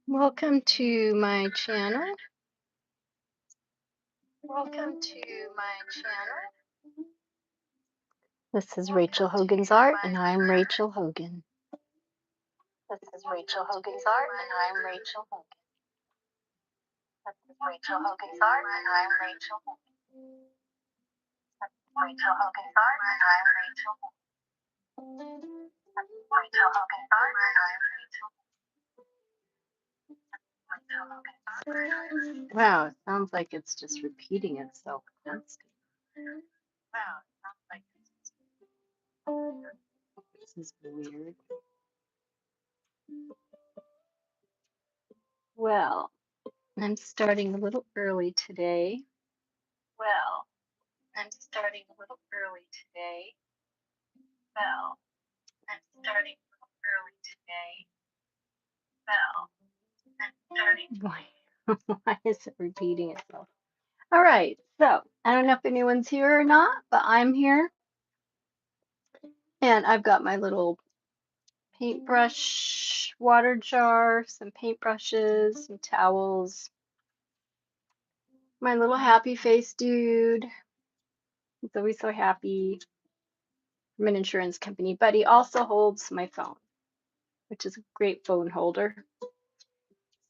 Welcome to my channel. Welcome to my channel. This is Rachel Hogan's Art, and I'm Rachel Hogan. This is Rachel Hogan's Art, and I'm Rachel Hogan. This is Rachel Hogan's Art, and I'm Rachel Hogan. This is Rachel Hogan's Art, and I'm Rachel Hogan. This is Rachel Hogan's Art, and I'm Rachel Hogan. Wow, it sounds like it's just repeating itself constantly. Wow, it sounds like this is weird. Well, I'm starting a little early today. Well, I'm starting a little early today. Well, I'm starting a little early today. Well, I'm starting. Why is it repeating itself? All right, so I don't know if anyone's here or not, but I'm here. And I've got my little paintbrush water jar, some paintbrushes, some towels, my little happy face dude. He's always so happy, from an insurance company, but he also holds my phone, which is a great phone holder.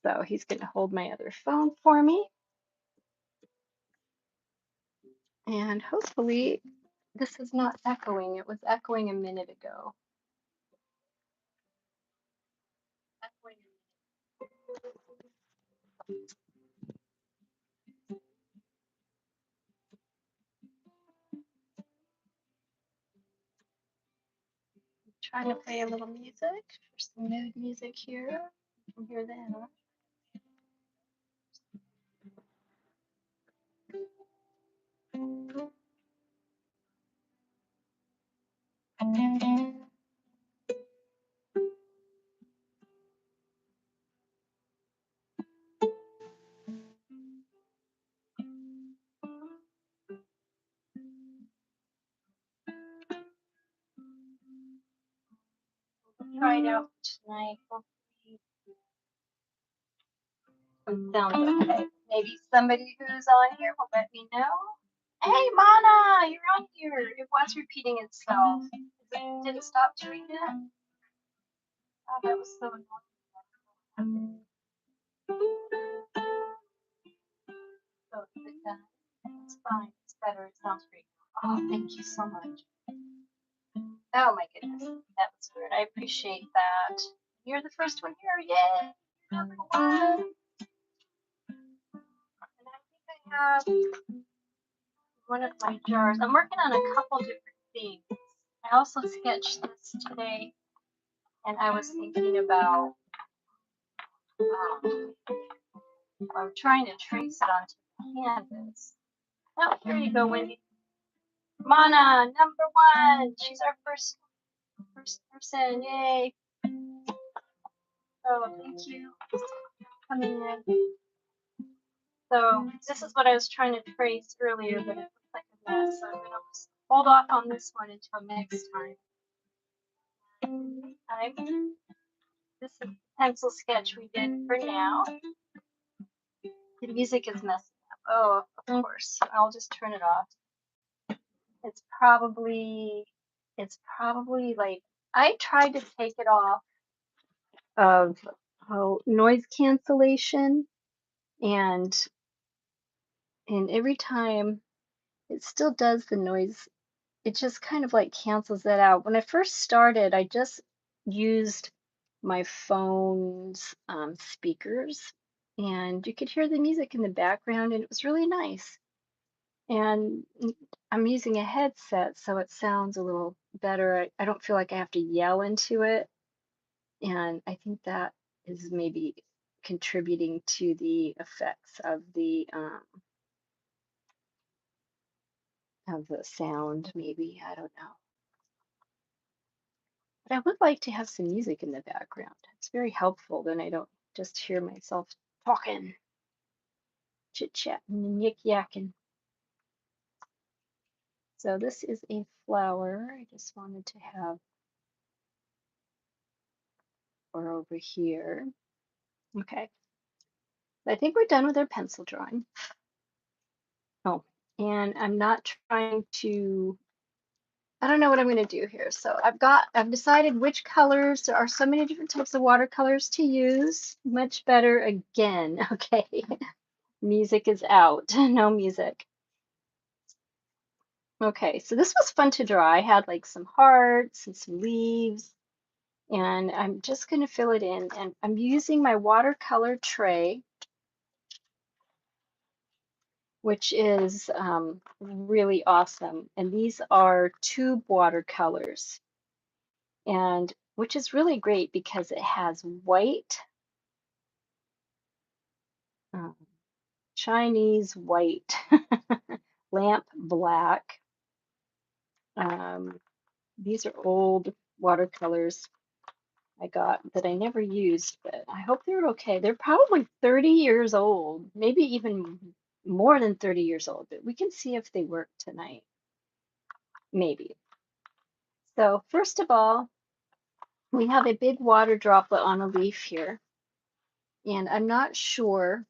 So he's going to hold my other phone for me. And hopefully this is not echoing. It was echoing a minute ago. Trying to play a little music for some mood music here. You can hear that. We'll try it out tonight. Hopefully it sounds okay. Maybe somebody who's on here will let me know. Hey, Mana, you're on here. It was repeating itself. It didn't stop doing that. Oh, that was so annoying. So is it done? It's fine. It's better. It sounds great. Oh, thank you so much. Oh my goodness, that was weird. I appreciate that. You're the first one here. Yay! Number one. And I think I have one of my jars. I'm working on a couple different things. I also sketched this today, and I was thinking about I'm trying to trace it onto the canvas. Oh, here you go, Wendy. Mana, number one. She's our first person. Yay! Oh, thank you for coming in. So this is what I was trying to trace earlier, but it looks like a mess. So I'm gonna just hold off on this one until next time. This is the pencil sketch we did for now. The music is messing up. Oh, of course. I'll just turn it off. It's probably like I tried to take it off of noise cancellation, and every time it still does the noise. It just kind of like cancels that out. When I first started, I just used my phone's speakers, and you could hear the music in the background, and it was really nice. And I'm using a headset, so it sounds a little better. I don't feel like I have to yell into it, and I think that is maybe contributing to the effects of the sound. Maybe I don't know. But I would like to have some music in the background. It's very helpful. Then I don't just hear myself talking, chit-chatting and yik-yakking. So this is a flower. I just wanted to have or over here. Okay. I think we're done with our pencil drawing. Oh, and I'm not trying to, I don't know what I'm going to do here. So I've decided which colors. There are so many different types of watercolors to use. Much better again. Okay. Music is out. No music. Okay, so this was fun to draw. I had like some hearts and some leaves, and I'm just going to fill it in. And I'm using my watercolor tray, which is really awesome. And these are tube watercolors, and which is really great because it has white, um, Chinese white, lamp black. These are old watercolors I got that I never used, but I hope they're okay. They're probably 30 years old, maybe even more than 30 years old, but we can see if they work tonight. Maybe. So first of all, we have a big water droplet on a leaf here, and I'm not sure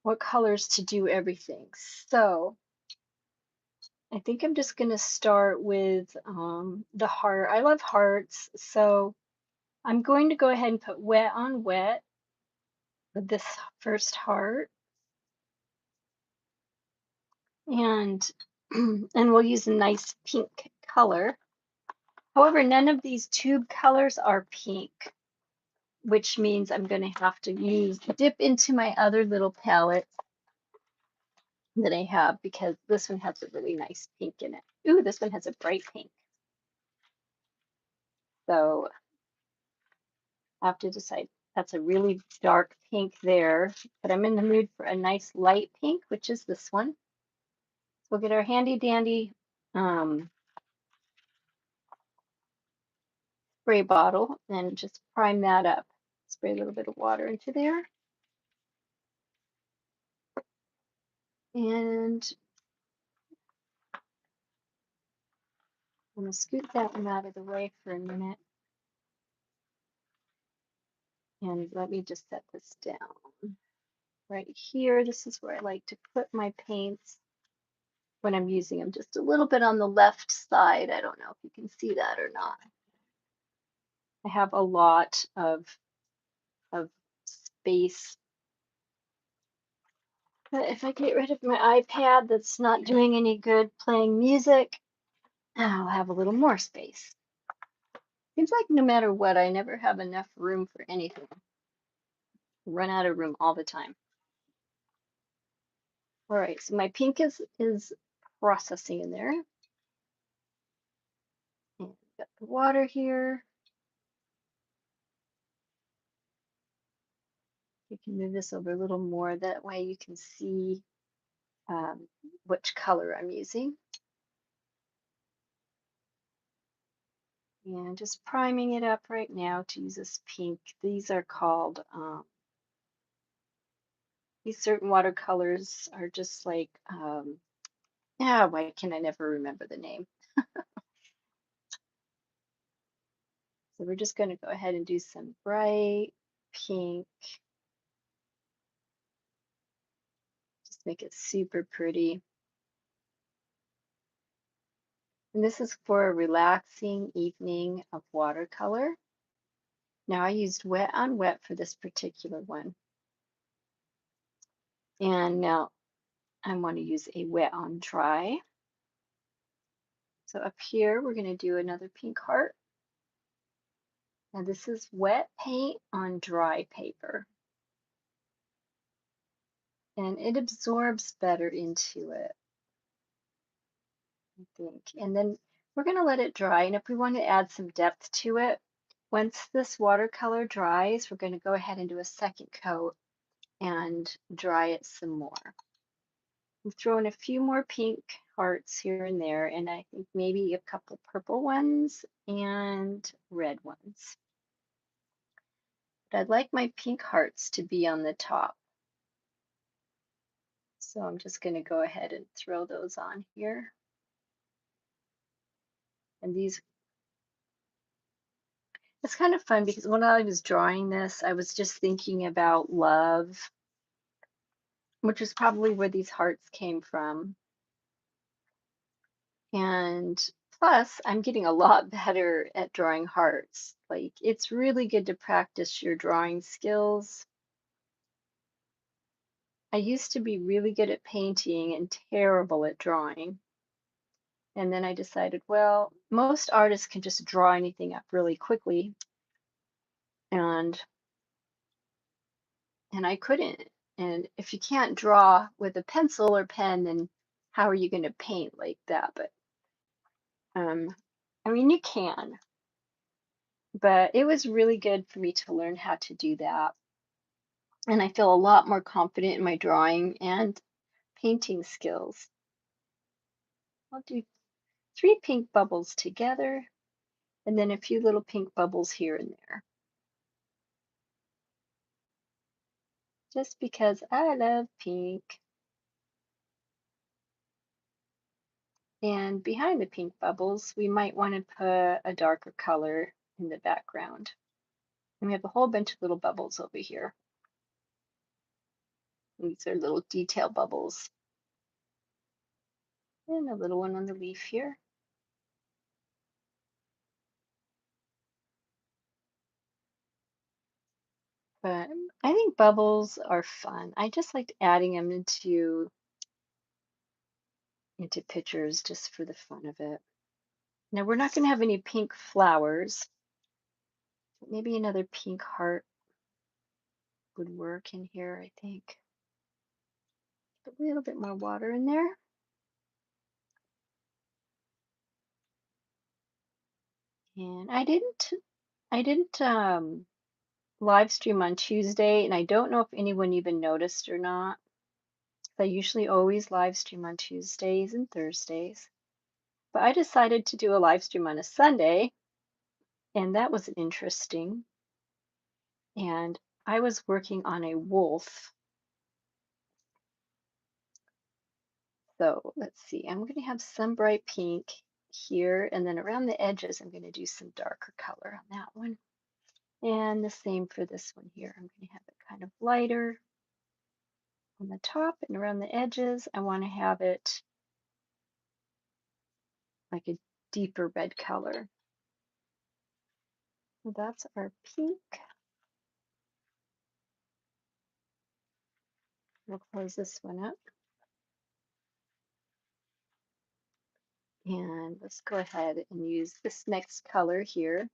what colors to do everything. So I think I'm just going to start with the heart. I love hearts, so I'm going to go ahead and put wet on wet with this first heart, and and we'll use a nice pink color. However, none of these tube colors are pink, which means I'm going to have to dip into my other little palette that I have, because this one has a really nice pink in it. Ooh, this one has a bright pink. So I have to decide. That's a really dark pink there, but I'm in the mood for a nice light pink, which is this one. So we'll get our handy dandy spray bottle and just prime that up. Spray a little bit of water into there. And I'm going to scoot that one out of the way for a minute. And let me just set this down. Right here, this is where I like to put my paints when I'm using them, just a little bit on the left side. I don't know if you can see that or not. I have a lot of space. But if I get rid of my iPad that's not doing any good playing music, I'll have a little more space. Seems like no matter what, I never have enough room for anything. Run out of room all the time. All right, so my pink is processing in there. And got the water here. You can move this over a little more. That way you can see which color I'm using. And just priming it up right now to use this pink. These are called, these certain watercolors are just like, yeah, why can I never remember the name? So we're just going to go ahead and do some bright pink. Just make it super pretty. And this is for a relaxing evening of watercolor. Now I used wet on wet for this particular one. And now I want to use a wet on dry. So up here, we're going to do another pink heart. Now this is wet paint on dry paper. And it absorbs better into it, I think. And then we're going to let it dry. And if we want to add some depth to it, once this watercolor dries, we're going to go ahead and do a second coat and dry it some more. I'm throwing a few more pink hearts here and there, and I think maybe a couple purple ones and red ones. But I'd like my pink hearts to be on the top. So I'm just going to go ahead and throw those on here. And these, it's kind of fun because when I was drawing this, I was just thinking about love, which is probably where these hearts came from. And plus, I'm getting a lot better at drawing hearts. Like, it's really good to practice your drawing skills. I used to be really good at painting and terrible at drawing. And then I decided, well, most artists can just draw anything up really quickly. And I couldn't. And if you can't draw with a pencil or pen, then how are you going to paint like that? But I mean, you can, but it was really good for me to learn how to do that. And I feel a lot more confident in my drawing and painting skills. I'll do 3 pink bubbles together and then a few little pink bubbles here and there. Just because I love pink. And behind the pink bubbles, we might want to put a darker color in the background. And we have a whole bunch of little bubbles over here. These are little detail bubbles. And a little one on the leaf here. But I think bubbles are fun. I just liked adding them into pictures just for the fun of it. Now we're not going to have any pink flowers. Maybe another pink heart would work in here, I think. A little bit more water in there. And I didn't live stream on Tuesday, and I don't know if anyone even noticed or not. I usually always live stream on Tuesdays and Thursdays. But I decided to do a live stream on a Sunday, and that was interesting. And I was working on a wolf. So let's see, I'm going to have some bright pink here, and then around the edges, I'm going to do some darker color on that one. And the same for this one here. I'm going to have it kind of lighter on the top and around the edges. I want to have it like a deeper red color. So that's our pink. We'll close this one up. And let's go ahead and use this next color here.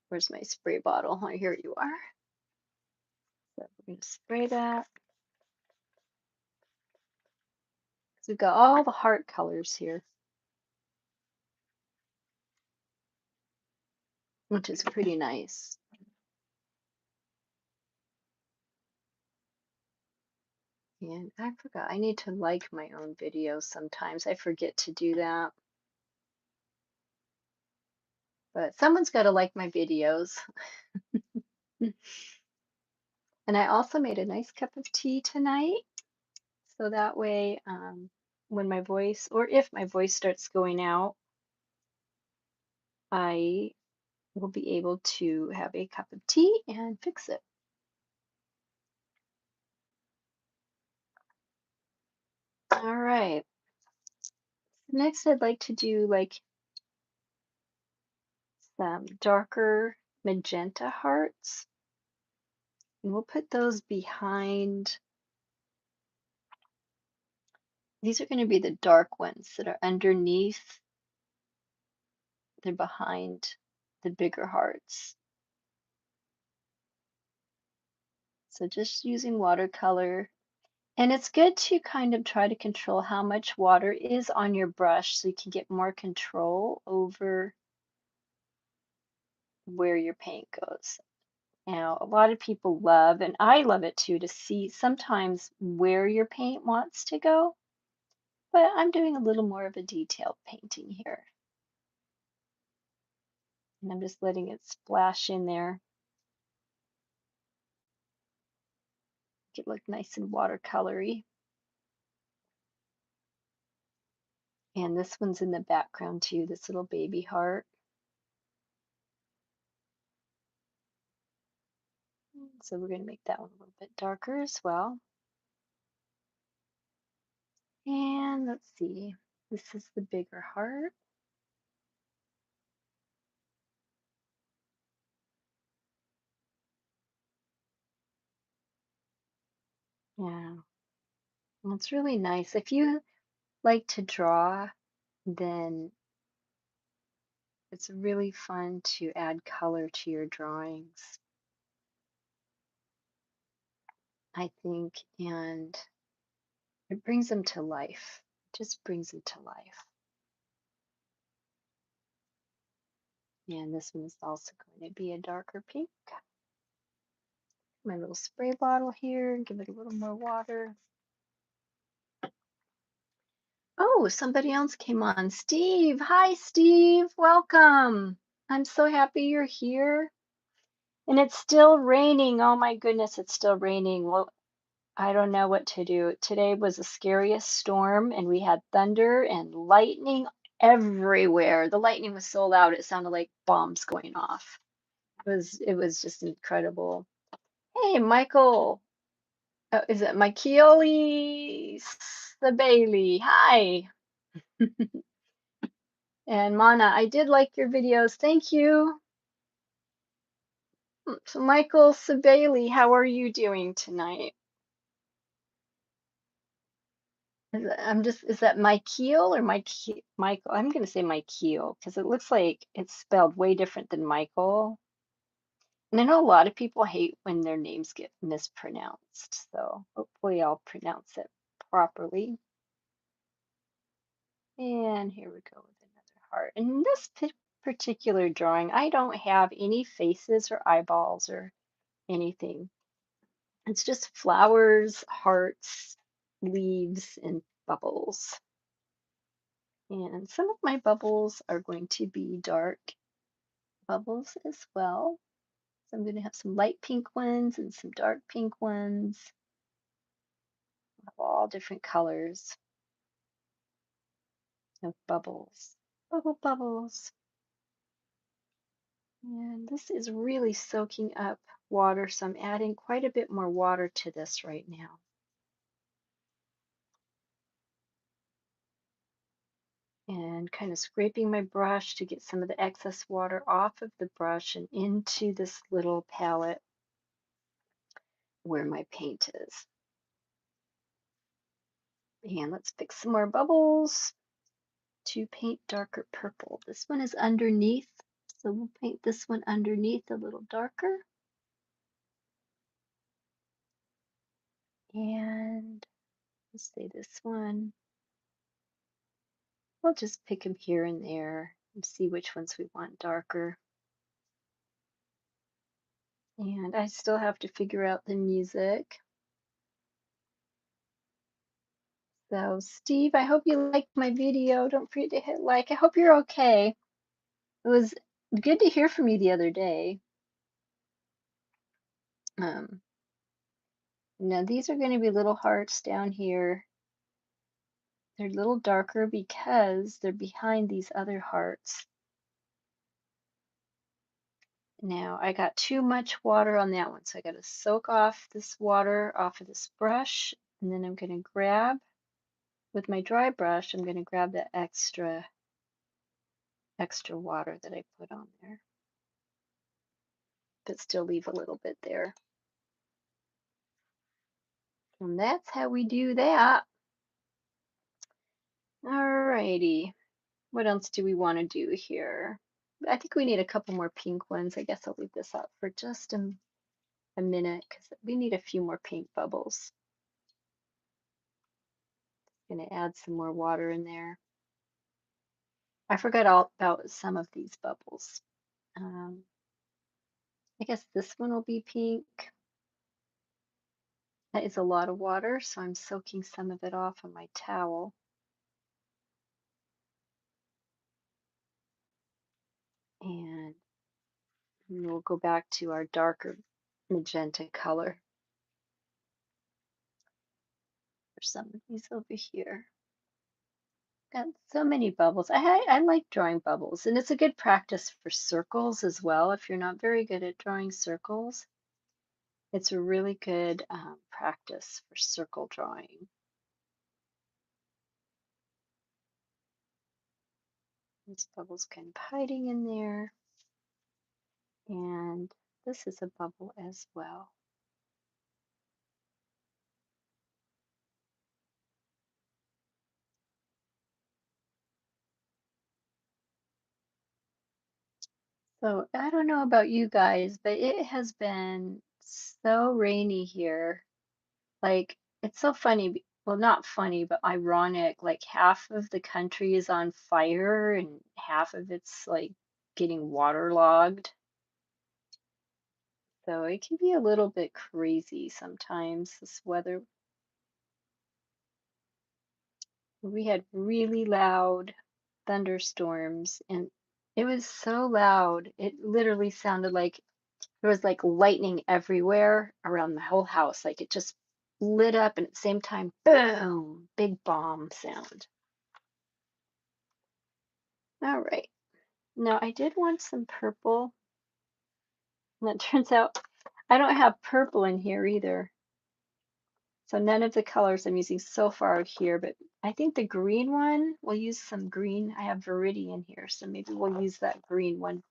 Where's my spray bottle? Oh, here you are. So we're going to spray that. So we've got all the heart colors here, which is pretty nice. And I forgot, I need to like my own videos sometimes. I forget to do that. But someone's got to like my videos. And I also made a nice cup of tea tonight. So that way, when my voice, or if my voice starts going out, I will be able to have a cup of tea and fix it. All right. Next, I'd like to do like some darker magenta hearts. And we'll put those behind. These are going to be the dark ones that are underneath. They're behind the bigger hearts. So just using watercolor. And it's good to kind of try to control how much water is on your brush so you can get more control over where your paint goes. Now, a lot of people love, and I love it too, to see sometimes where your paint wants to go. But I'm doing a little more of a detailed painting here. And I'm just letting it splash in there. Make it look nice and watercolory. And this one's in the background too, this little baby heart. So we're going to make that one a little bit darker as well. And let's see, this is the bigger heart. Yeah, and it's really nice. If you like to draw, then it's really fun to add color to your drawings, I think, and it brings them to life. It just brings them to life. And this one is also going to be a darker pink. My little spray bottle here, give it a little more water. Oh, somebody else came on. Steve. Hi, Steve. Welcome. I'm so happy you're here. And it's still raining. Oh my goodness, it's still raining. Well, I don't know what to do. Today was the scariest storm, and we had thunder and lightning everywhere. The lightning was so loud it sounded like bombs going off. It was just incredible. Hey, Michael. Is it Michaeli Bailey? Hi. And Mana, I did like your videos. Thank you. So Michael Sabali, how are you doing tonight? Is that Michael or Michael? I'm going to say Michael because it looks like it's spelled way different than Michael. And I know a lot of people hate when their names get mispronounced. So hopefully I'll pronounce it properly. And here we go with another heart. And in this particular drawing, I don't have any faces or eyeballs or anything. It's just flowers, hearts, leaves, and bubbles. And some of my bubbles are going to be dark bubbles as well. So I'm going to have some light pink ones and some dark pink ones of all different colors of bubbles. Bubbles. And this is really soaking up water, so I'm adding quite a bit more water to this right now. And kind of scraping my brush to get some of the excess water off of the brush and into this little palette where my paint is. And let's pick some more bubbles to paint darker purple. This one is underneath, so we'll paint this one underneath a little darker. And let's say this one, we'll just pick them here and there and see which ones we want darker. And I still have to figure out the music. So Steve, I hope you liked my video. Don't forget to hit like. I hope you're okay. It was good to hear from you the other day. Now these are going to be little hearts down here. They're a little darker because they're behind these other hearts. Now I got too much water on that one, so I got to soak off this water off of this brush, and then I'm going to grab with my dry brush, I'm going to grab the extra water that I put on there, but still leave a little bit there. And that's how we do that. Alrighty, what else do we want to do here? I think we need a couple more pink ones. I guess I'll leave this up for just a minute because we need a few more pink bubbles. Gonna add some more water in there. I forgot all about some of these bubbles. I guess this one will be pink. That is a lot of water, so I'm soaking some of it off on my towel. And we'll go back to our darker magenta color for some of these over here. Got so many bubbles. I like drawing bubbles, and it's a good practice for circles as well. If you're not very good at drawing circles, it's a really good practice for circle drawing. These bubbles kind of hiding in there, and this is a bubble as well. So I don't know about you guys, but it has been so rainy here. Like, it's so funny. Well, not funny, but ironic. Like, half of the country is on fire and half of it's like getting waterlogged. So it can be a little bit crazy sometimes, this weather. We had really loud thunderstorms, and it was so loud. It literally sounded like there was like lightning everywhere around the whole house. Like it just lit up, and at the same time, boom, big bomb sound. All right. Now I did want some purple, and it turns out I don't have purple in here either. So none of the colors I'm using so far are here, but I think the green one, we'll use some green. I have Viridian here, so maybe we'll use that green one.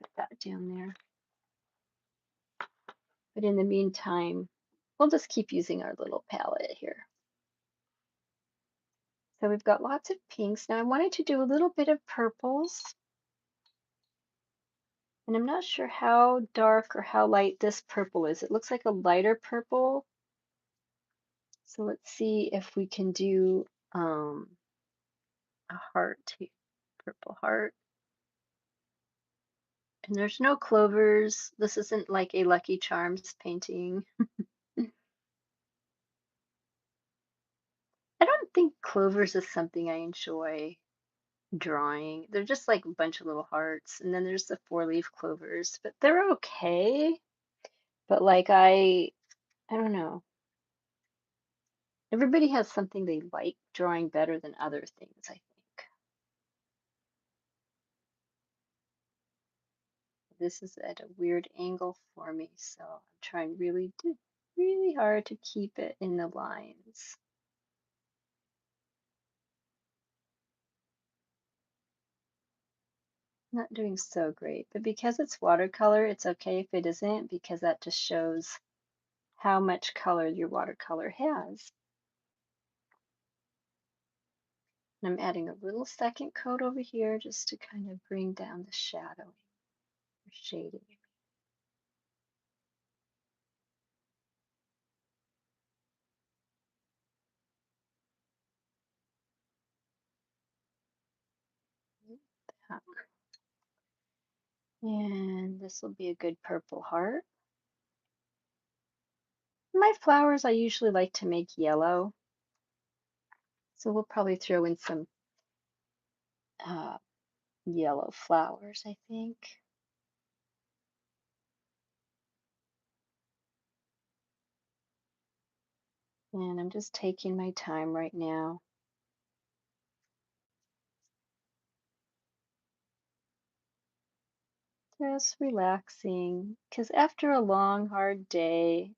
Put that down there. But in the meantime, we'll just keep using our little palette here. So we've got lots of pinks. Now I wanted to do a little bit of purples. And I'm not sure how dark or how light this purple is. It looks like a lighter purple. So let's see if we can do a heart, purple heart. And there's no clovers. This isn't like a Lucky Charms painting. I don't think clovers is something I enjoy drawing. They're just like a bunch of little hearts. And then there's the 4-leaf clovers, but they're okay. But like I don't know. Everybody has something they like drawing better than other things, I think. This is at a weird angle for me, so I'm trying really hard to keep it in the lines. Not doing so great, but because it's watercolor, it's okay if it isn't, because that just shows how much color your watercolor has. And I'm adding a little second coat over here just to kind of bring down the shadowing or shading. And this will be a good purple heart. My flowers I usually like to make yellow. So we'll probably throw in some yellow flowers, I think. And I'm just taking my time right now. Just relaxing, because after a long, hard day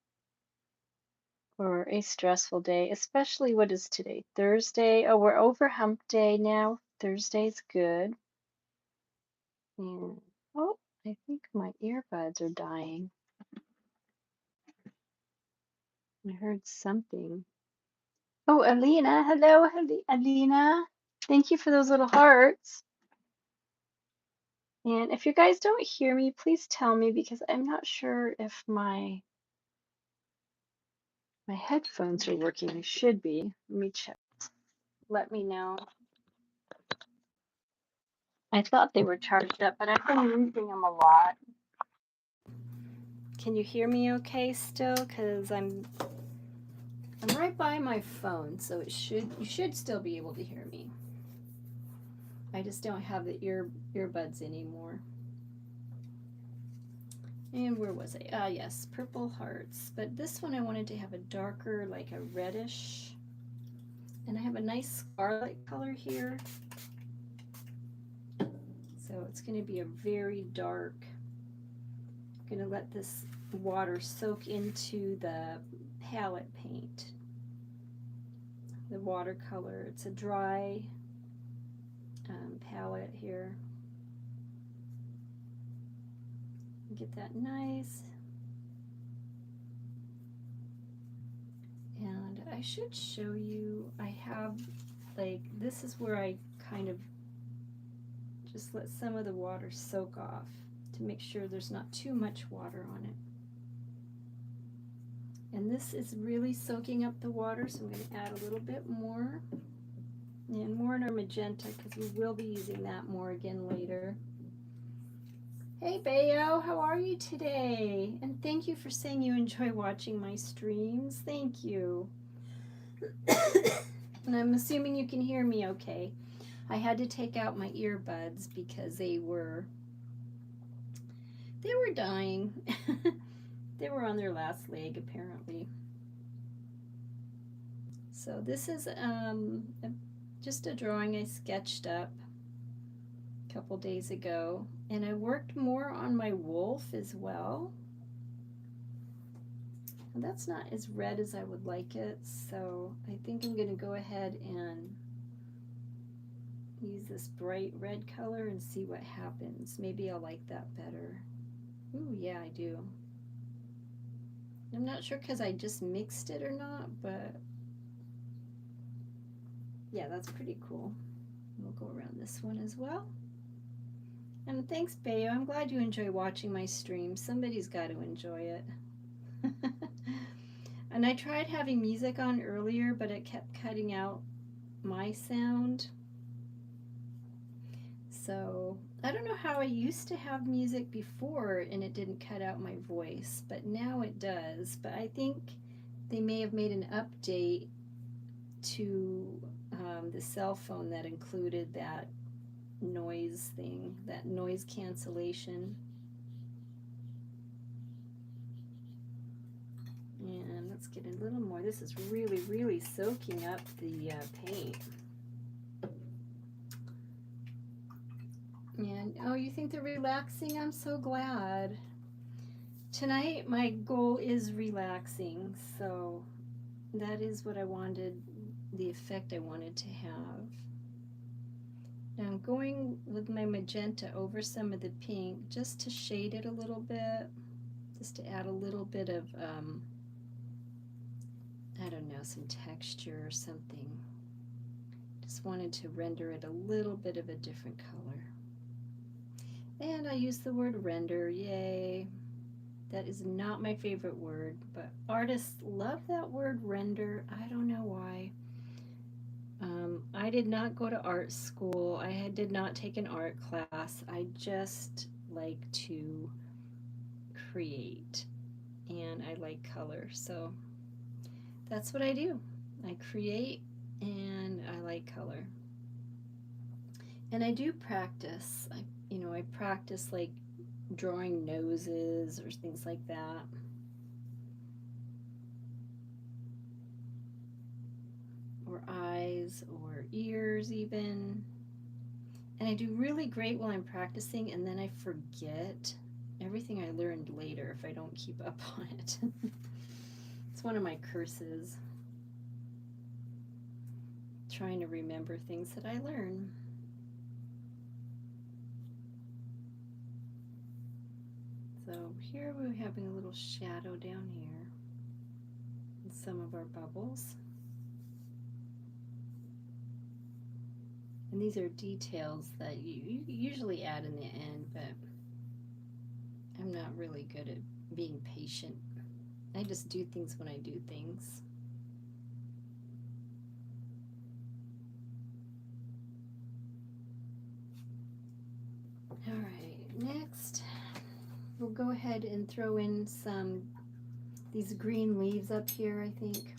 or a stressful day, especially what is today? Thursday. Oh, we're over hump day now. Thursday's good. And oh, I think my earbuds are dying. I heard something. Oh, Alina. Hello, Alina. Thank you for those little hearts. And if you guys don't hear me, please tell me, because I'm not sure if my headphones are working. They should be. Let me check. Let me know. I thought they were charged up, but I've been using them a lot. Can you hear me okay still? Because I'm right by my phone, so you should still be able to hear me. I just don't have the earbuds anymore. And where was I? Ah, yes, purple hearts. But this one I wanted to have a darker, like a reddish. And I have a nice scarlet color here. So it's going to be a very dark. I'm going to let this water soak into the palette paint. The watercolor. It's a dry palette here. Get that nice. And I should show you, I have, like, this is where I kind of just let some of the water soak off to make sure there's not too much water on it. And this is really soaking up the water, so I'm going to add a little bit more. And more in our magenta, because we will be using that more again later. Hey Bayo, how are you today? And thank you for saying you enjoy watching my streams. Thank you. And I'm assuming you can hear me okay. I had to take out my earbuds because they were dying. They were on their last leg apparently. So this is just a drawing I sketched up a couple days ago, and I worked more on my wolf as well. And that's not as red as I would like it, so I think I'm going to go ahead and use this bright red color and see what happens. Maybe I'll like that better. Ooh, yeah, I do. I'm not sure because I just mixed it or not, but yeah, that's pretty cool. We'll go around this one as well. And thanks, Bayo. I'm glad you enjoy watching my stream. Somebody's got to enjoy it. And I tried having music on earlier, but it kept cutting out my sound. So I don't know how I used to have music before and it didn't cut out my voice, but now it does. But I think they may have made an update to the cell phone that included that noise thing, that noise cancellation. And let's get a little more. This is really, really soaking up the paint. And oh, you think they're relaxing? I'm so glad. Tonight my goal is relaxing, so that is what I wanted, the effect I wanted to have. Now I'm going with my magenta over some of the pink just to shade it a little bit, just to add a little bit of, I don't know, some texture or something. Just wanted to render it a little bit of a different color. And I use the word render, yay. That is not my favorite word, but artists love that word render. I don't know why. I did not go to art school. I did not take an art class. I just like to create, and I like color. So that's what I do. I create and I like color. And I do practice. I practice like drawing noses or things like that. Or eyes or ears even. And I do really great while I'm practicing, and then I forget everything I learned later if I don't keep up on it. It's one of my curses. Trying to remember things that I learn. So here we're having a little shadow down here in some of our bubbles. And these are details that you usually add in the end, but I'm not really good at being patient. I just do things when I do things. All right, next we'll go ahead and throw in these green leaves up here, I think.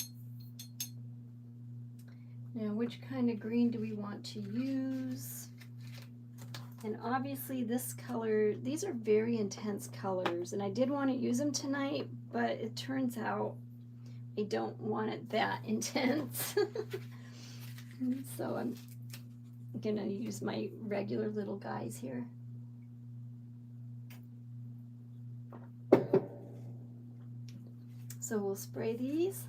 Now, which kind of green do we want to use? And obviously this color, these are very intense colors, and I did want to use them tonight, but it turns out I don't want it that intense. So I'm gonna use my regular little guys here. So we'll spray these,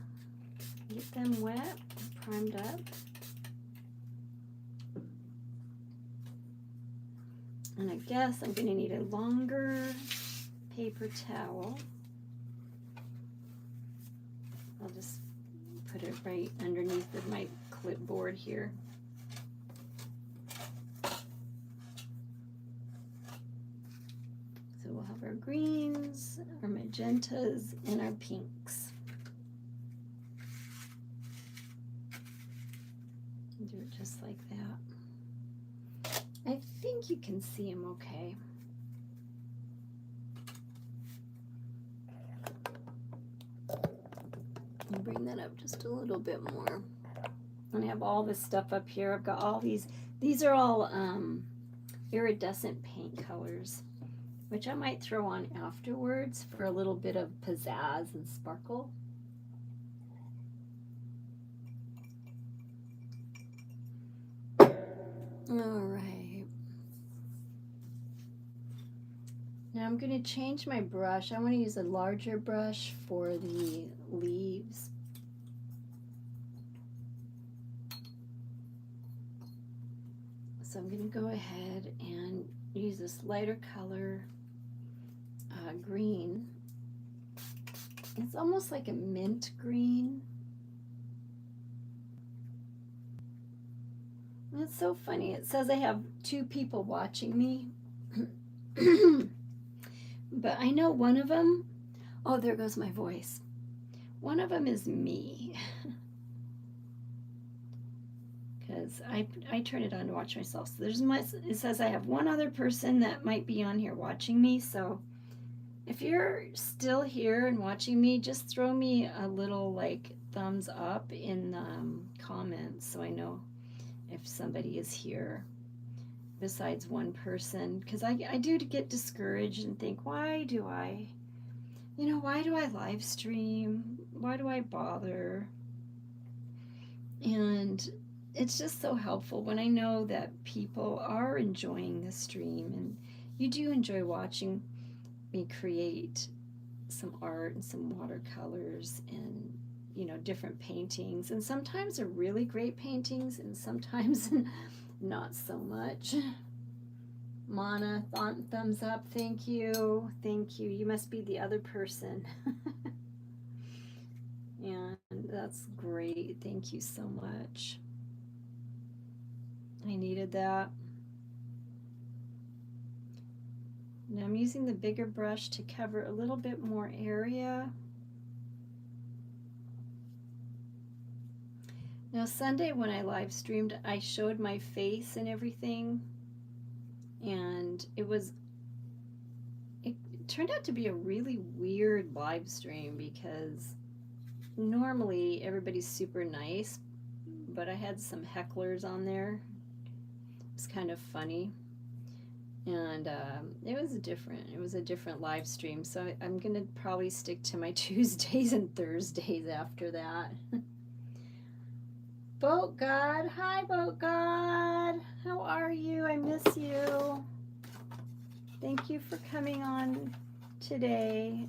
get them wet, primed up. And I guess I'm gonna need a longer paper towel. I'll just put it right underneath of my clipboard here. So we'll have our greens, our magentas, and our pinks. Do it just like that. I think you can see them okay. I'll bring that up just a little bit more. And I have all this stuff up here. I've got all these are all iridescent paint colors, which I might throw on afterwards for a little bit of pizzazz and sparkle. All right. Now I'm going to change my brush. I want to use a larger brush for the leaves. So I'm going to go ahead and use this lighter color green. It's almost like a mint green. And it's so funny. It says I have 2 people watching me. But I know one of them, oh, there goes my voice. One of them is me. Because I turn it on to watch myself. So it says I have one other person that might be on here watching me. So if you're still here and watching me, just throw me a little like thumbs up in the comments so I know if somebody is here besides one person. Because I do get discouraged and think, why do I live stream? Why do I bother? And it's just so helpful when I know that people are enjoying the stream and you do enjoy watching me create some art and some watercolors and different paintings, and sometimes they're really great paintings and sometimes not so much. Mana, thumbs up. Thank you. You must be the other person. And that's great. Thank you so much. I needed that. Now I'm using the bigger brush to cover a little bit more area. Now Sunday when I live streamed, I showed my face and everything, and it turned out to be a really weird live stream because normally everybody's super nice, but I had some hecklers on there. It was kind of funny, and it was a different live stream, so I'm gonna probably stick to my Tuesdays and Thursdays after that. Boat God, hi Boat God, how are you? I miss you. Thank you for coming on today.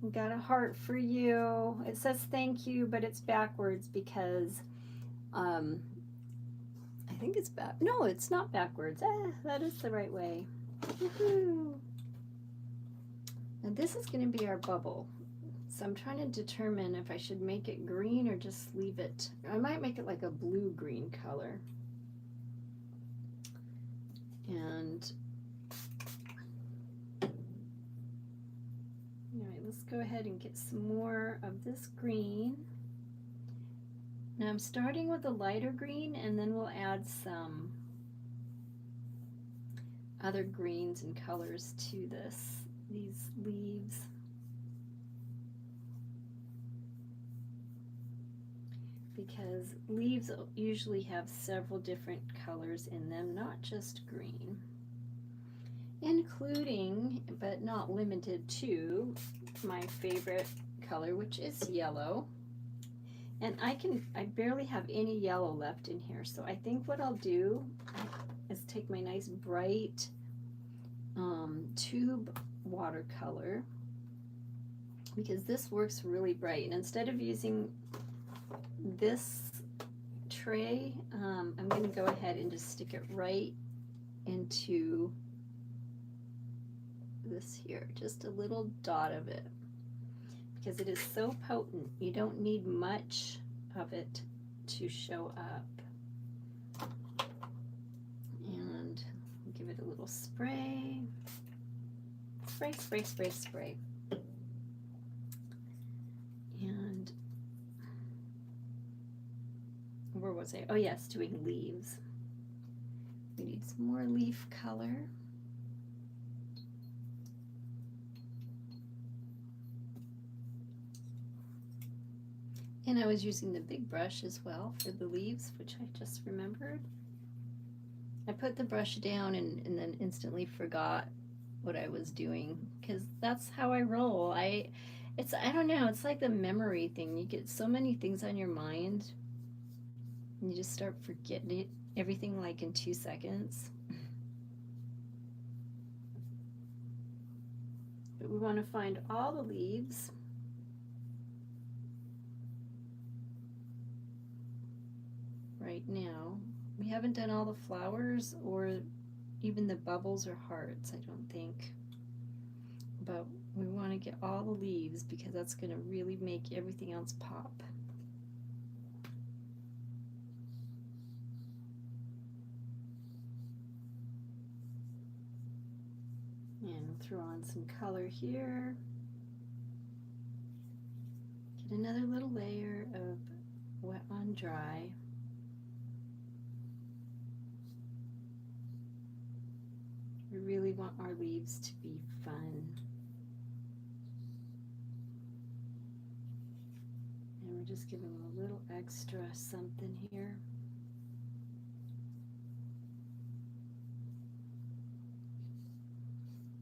We got a heart for you. It says thank you, but it's backwards because I think it's back. No, it's not backwards. That is the right way. Woohoo! And this is going to be our bubble. So I'm trying to determine if I should make it green or just leave it. I might make it like a blue-green color. And anyway, let's go ahead and get some more of this green. Now I'm starting with a lighter green, and then we'll add some other greens and colors to these leaves. because leaves usually have several different colors in them, not just green, including but not limited to my favorite color, which is yellow. And I barely have any yellow left in here, so I think what I'll do is take my nice bright tube watercolor, because this works really bright, and instead of using this tray, I'm going to go ahead and just stick it right into this here, just a little dot of it, because it is so potent. You don't need much of it to show up. And give it a little spray. Spray, spray, spray, spray. And where was I? Oh yes, doing leaves. We need some more leaf color. And I was using the big brush as well for the leaves, which I just remembered. I put the brush down and then instantly forgot what I was doing, because that's how I roll. I don't know, it's like the memory thing. You get so many things on your mind and you just start forgetting it, everything like in 2 seconds. But we want to find all the leaves. Right now. We haven't done all the flowers or even the bubbles or hearts, I don't think. But we want to get all the leaves, because that's going to really make everything else pop. And we'll throw on some color here. Get another little layer of wet on dry. We really want our leaves to be fun. And we're just giving them a little extra something here.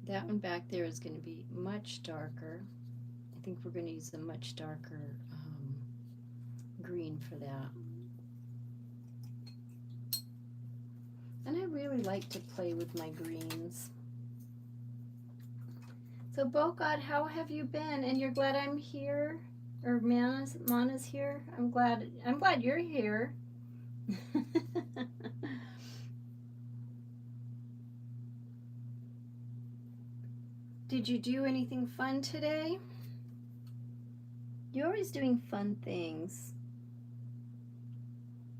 That one back there is going to be much darker. I think we're going to use a much darker green for that. And I really like to play with my greens. So Bogart, how have you been? And you're glad I'm here? Or Mana's here? I'm glad you're here. Did you do anything fun today? You're always doing fun things,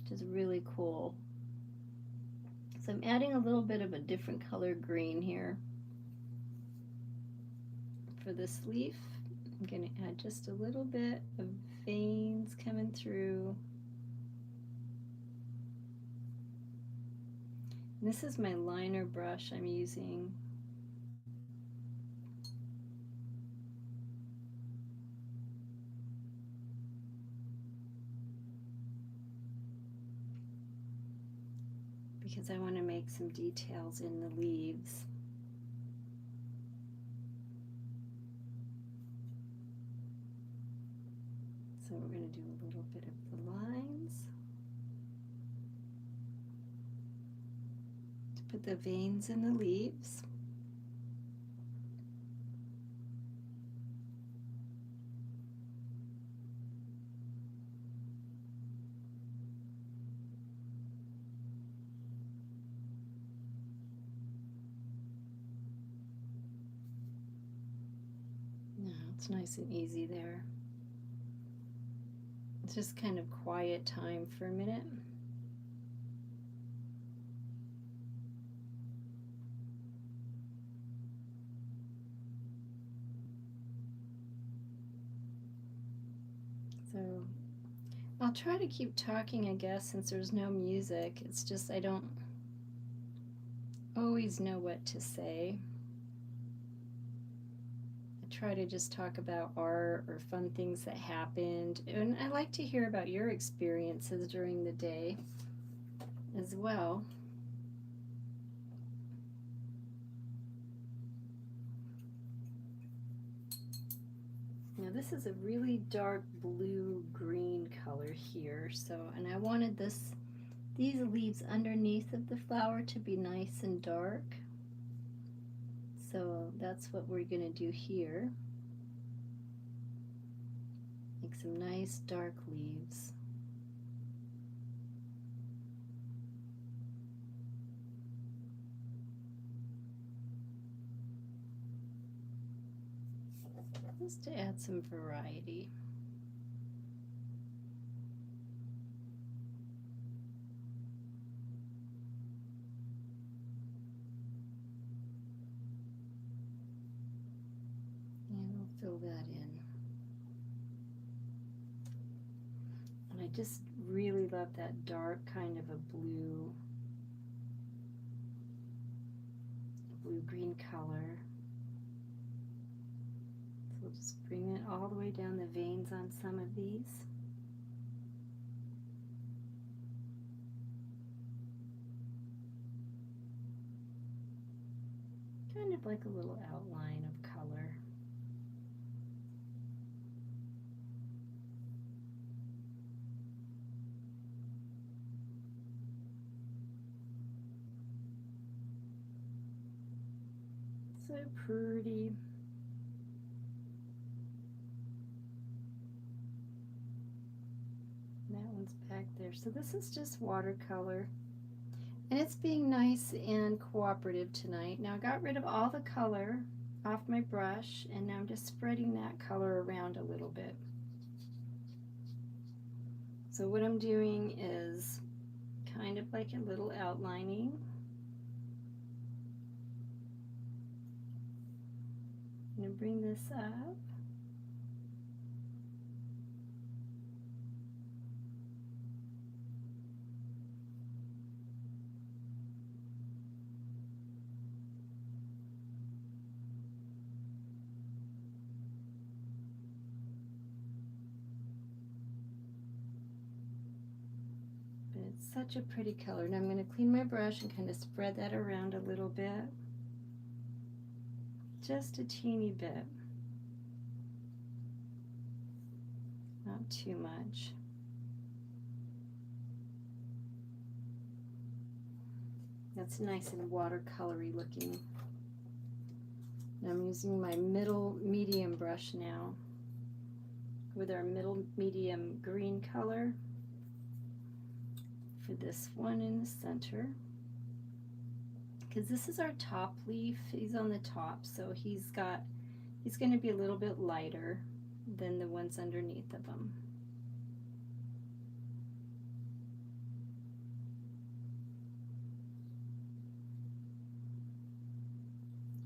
which is really cool. So I'm adding a little bit of a different color green here for this leaf. I'm going to add just a little bit of veins coming through. And this is my liner brush I'm using. Because I want to make some details in the leaves. So we're going to do a little bit of the lines to put the veins in the leaves. Now it's nice and easy there. It's just kind of quiet time for a minute. So I'll try to keep talking, I guess, since there's no music. It's just I don't always know what to say. I try to just talk about art or fun things that happened. And I like to hear about your experiences during the day as well. Now this is a really dark blue-green color here, so, and I wanted these leaves underneath of the flower to be nice and dark. So that's what we're going to do here. Make some nice dark leaves. Just to add some variety. And we'll fill that in. And I just really love that dark kind of a blue-green color. So we'll just bring it all the way down the veins on some of these. Kind of like a little outline of color. So pretty. And that one's back there. So this is just watercolor. And it's being nice and cooperative tonight. Now I got rid of all the color off my brush, and now I'm just spreading that color around a little bit. So what I'm doing is kind of like a little outlining. I'm going to bring this up. But it's such a pretty color. Now I'm going to clean my brush and kind of spread that around a little bit. Just a teeny bit. Not too much. That's nice and watercolory looking. Now I'm using my middle medium brush now with our middle medium green color for this one in the center. Because this is our top leaf. He's on the top, so he's going to be a little bit lighter than the ones underneath of him.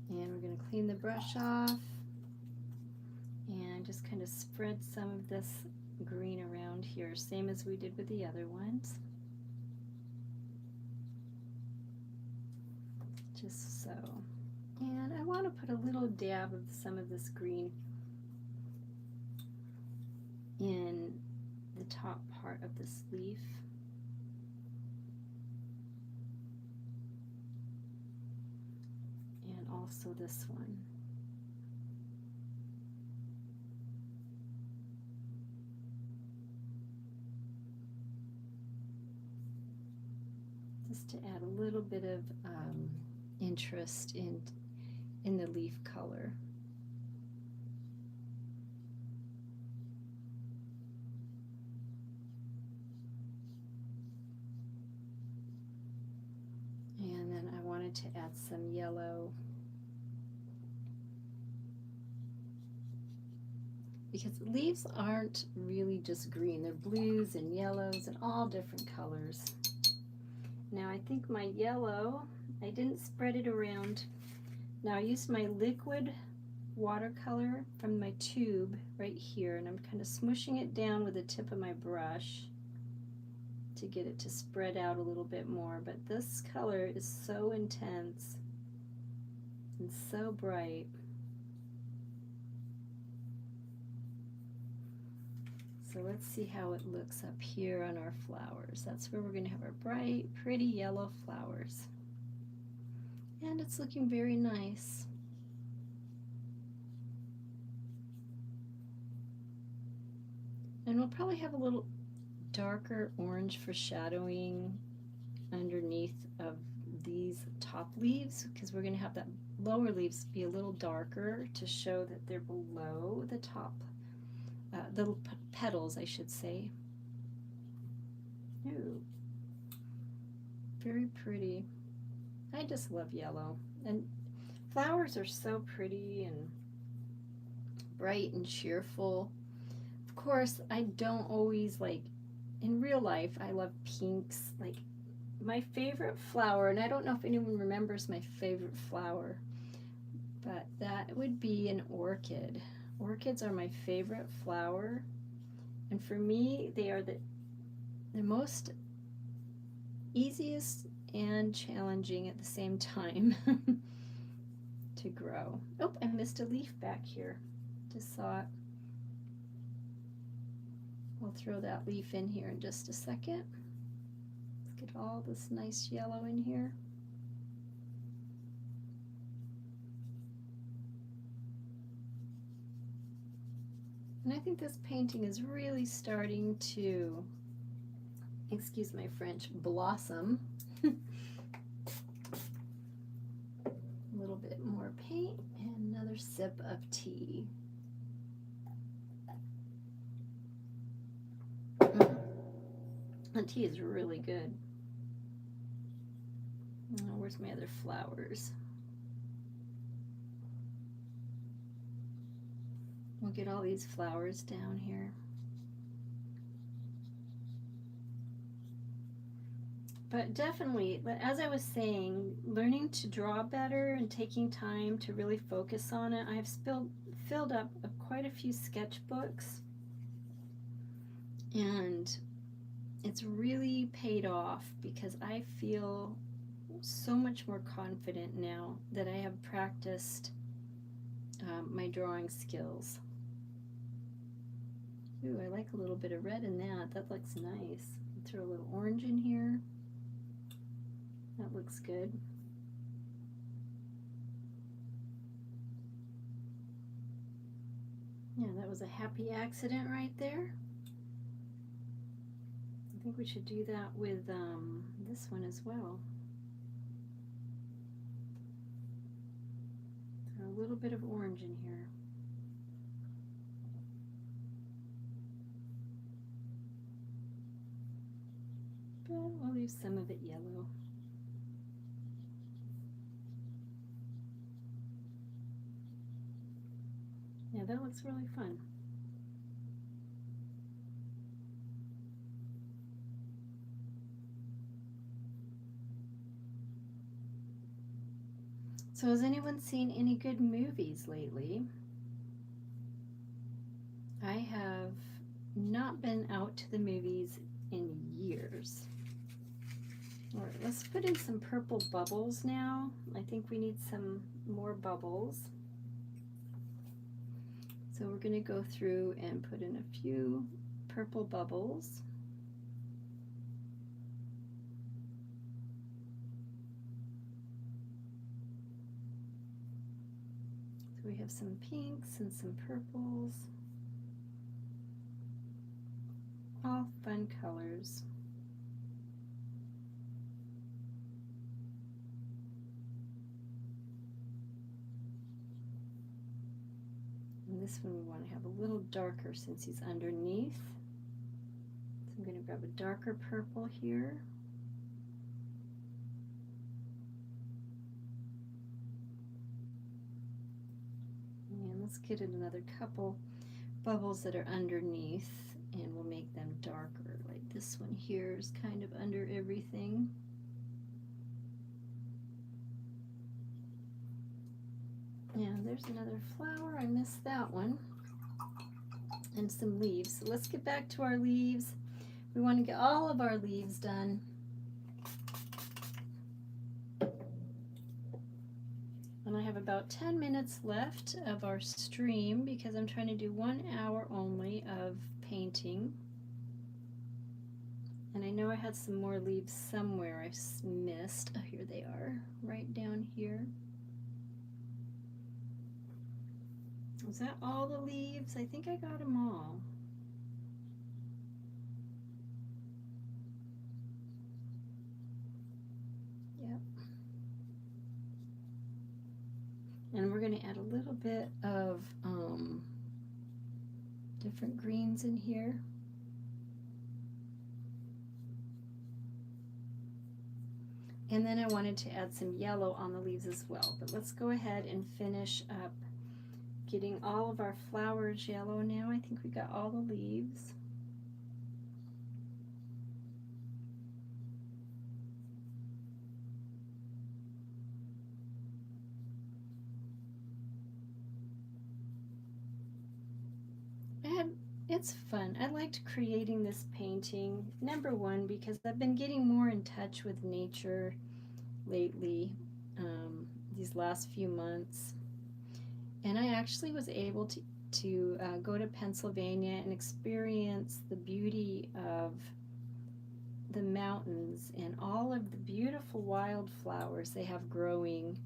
And we're going to clean the brush off and just kind of spread some of this green around here, same as we did with the other ones. Just so. And I want to put a little dab of some of this green in the top part of this leaf. And also this one. Just to add a little bit of interest in the leaf color. And then I wanted to add some yellow, because leaves aren't really just green, they're blues and yellows and all different colors. Now I think my yellow, I didn't spread it around. Now I used my liquid watercolor from my tube right here, and I'm kind of smushing it down with the tip of my brush to get it to spread out a little bit more. But this color is so intense and so bright. So let's see how it looks up here on our flowers. That's where we're going to have our bright, pretty yellow flowers. And it's looking very nice. And we'll probably have a little darker orange for shadowing underneath of these top leaves, because we're going to have that lower leaves be a little darker to show that they're below the top, the petals, I should say. Ooh, very pretty. I just love yellow, and flowers are so pretty and bright and cheerful. Of course, I don't always like, in real life, I love pinks. Like, my favorite flower, and I don't know if anyone remembers my favorite flower, but that would be an orchid. Orchids are my favorite flower, and for me, they are the most easiest and challenging at the same time to grow. Oh, I missed a leaf back here. Just saw it. I'll throw that leaf in here in just a second. Let's get all this nice yellow in here. And I think this painting is really starting to, excuse my French, blossom. A little bit more paint and another sip of tea. The tea is really good. Oh, where's my other flowers? We'll get all these flowers down here. But definitely, as I was saying, learning to draw better and taking time to really focus on it, I've filled up quite a few sketchbooks, and it's really paid off because I feel so much more confident now that I have practiced my drawing skills. Ooh, I like a little bit of red in that. That looks nice. Throw a little orange in here. That looks good. Yeah, that was a happy accident right there. I think we should do that with this one as well. Throw a little bit of orange in here. But we'll leave some of it yellow. Yeah, that looks really fun. So has anyone seen any good movies lately? I have not been out to the movies in years. All right, let's put in some purple bubbles now. I think we need some more bubbles. So we're going to go through and put in a few purple bubbles. So we have some pinks and some purples. All fun colors. And this one we want to have a little darker since he's underneath. So I'm going to grab a darker purple here. And let's get in another couple bubbles that are underneath, and we'll make them darker. Like this one here is kind of under everything. And there's another flower. I missed that one. And some leaves. So let's get back to our leaves. We want to get all of our leaves done. And I have about 10 minutes left of our stream because I'm trying to do 1 hour only of painting. And I know I had some more leaves somewhere I missed. Oh, here they are, right down here. Was that all the leaves? I think I got them all. Yep. And we're going to add a little bit of different greens in here. And then I wanted to add some yellow on the leaves as well. But let's go ahead and finish up getting all of our flowers yellow now. I think we got all the leaves. It's fun. I liked creating this painting, number one, because I've been getting more in touch with nature lately, these last few months. And I actually was able to go to Pennsylvania and experience the beauty of the mountains and all of the beautiful wildflowers they have growing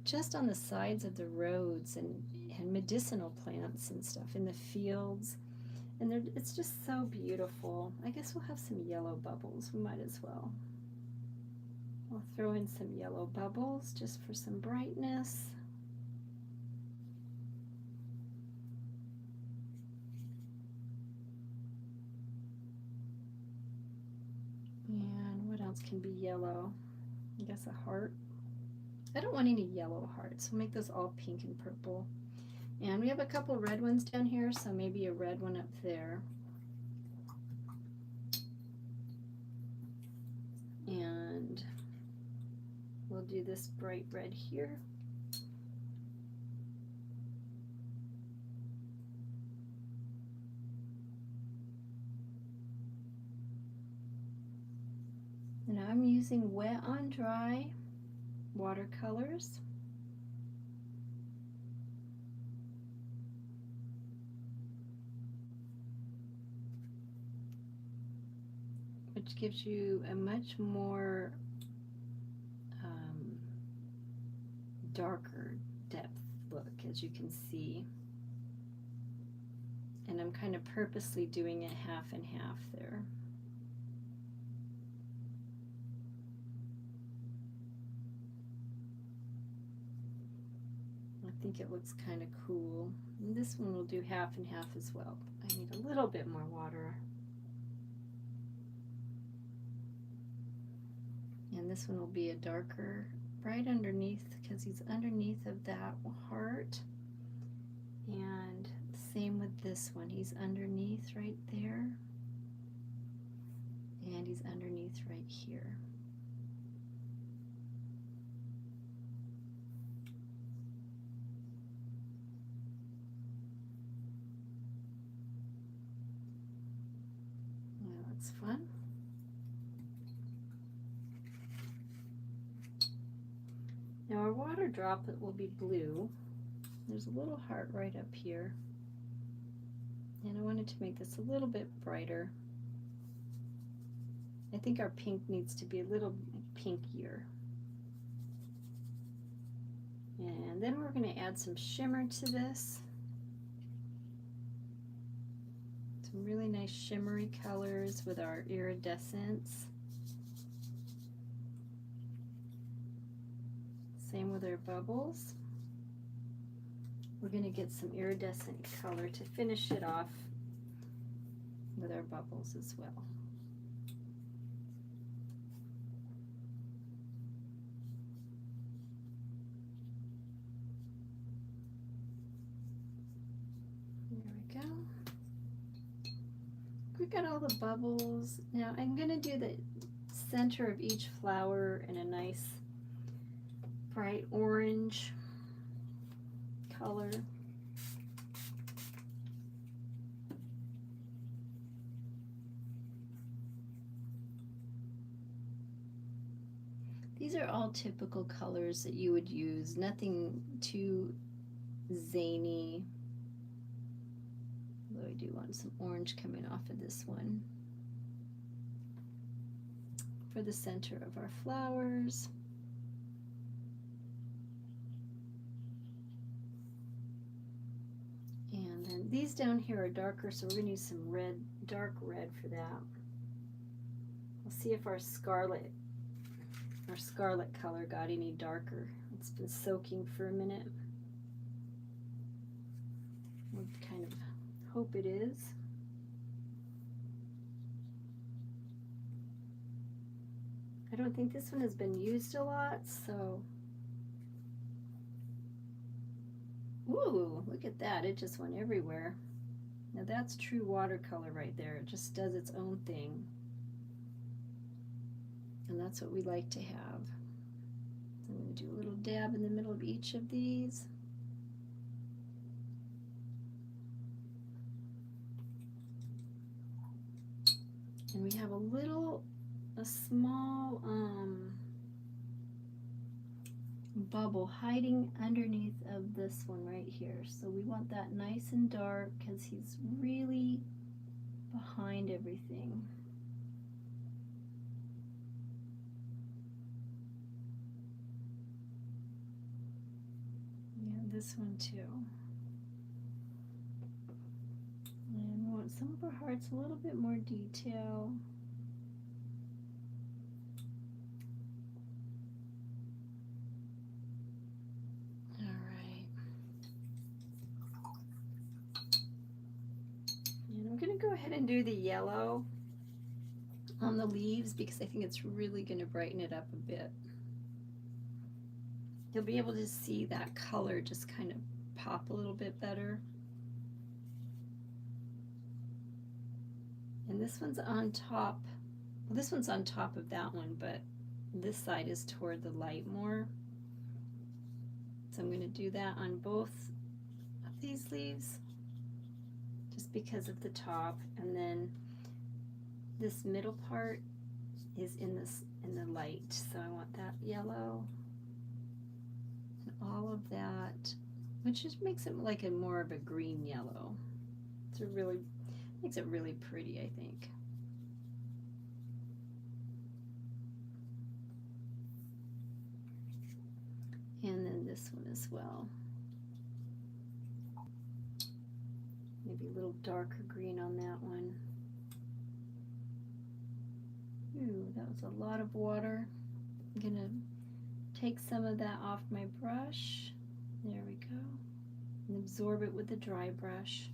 just on the sides of the roads, and medicinal plants and stuff in the fields. And it's just so beautiful. I guess we'll have some yellow bubbles. We might as well. We'll throw in some yellow bubbles just for some brightness. And what else can be yellow? I guess a heart. I don't want any yellow hearts. We'll make those all pink and purple. And we have a couple red ones down here, so maybe a red one up there. And we'll do this bright red here. And I'm using wet on dry watercolors. Which gives you a much more darker depth look, as you can see. And I'm kind of purposely doing it half and half there. I think it looks kind of cool. And this one will do half and half as well. I need a little bit more water. And this one will be a darker right underneath, because he's underneath of that heart. And same with this one. He's underneath right there. And he's underneath right here. Well, that's fun. Now our water droplet will be blue. There's a little heart right up here. And I wanted to make this a little bit brighter. I think our pink needs to be a little pinkier. And then we're going to add some shimmer to this. Some really nice shimmery colors with our iridescence. Same with our bubbles. We're going to get some iridescent color to finish it off with our bubbles as well. There we go. We got all the bubbles. Now I'm going to do the center of each flower in a nice bright orange color. These are all typical colors that you would use, nothing too zany. although I do want some orange coming off of this one for the center of our flowers. And then these down here are darker, so we're going to use some red, dark red for that. We'll see if our scarlet color got any darker. It's been soaking for a minute. We kind of hope it is. I don't think this one has been used a lot, so. Ooh, look at that. It just went everywhere. Now that's true watercolor right there. It just does its own thing. And that's what we like to have. So I'm going to do a little dab in the middle of each of these. And we have a small bubble hiding underneath of this one right here. So we want that nice and dark because he's really behind everything. Yeah, this one too. And we want some of our hearts a little bit more detail. I'm going to go ahead and do the yellow on the leaves because I think it's really going to brighten it up a bit. You'll be able to see that color just kind of pop a little bit better. And this one's on top. Well, this one's on top of that one, but this side is toward the light more. So I'm going to do that on both of these leaves, just because of the top, and then this middle part is in the light, so I want that yellow and all of that, which just makes it like a more of a green yellow. It's makes it really pretty, I think. And then this one as well. Maybe a little darker green on that one. Ooh, that was a lot of water. I'm gonna take some of that off my brush. There we go. And absorb it with the dry brush.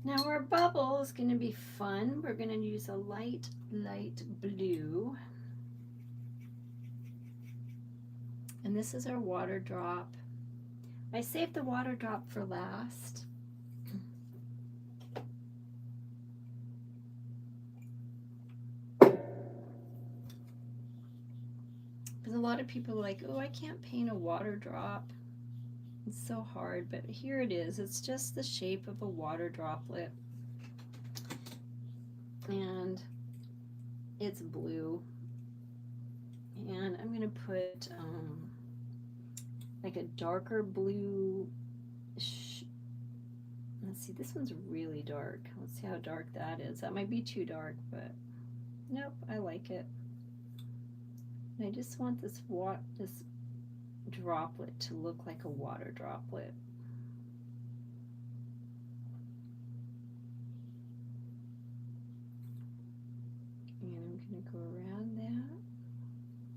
Now our bubble is going to be fun. We're going to use a light blue. And this is our water drop. I saved the water drop for last. Because a lot of people are like, oh, I can't paint a water drop. It's so hard, but here it is. It's just the shape of a water droplet. And it's blue. And I'm going to put like a darker blue. Let's see, this one's really dark. Let's see how dark that is. That might be too dark, but nope, I like it. And I just want this droplet to look like a water droplet. And I'm going to go around that.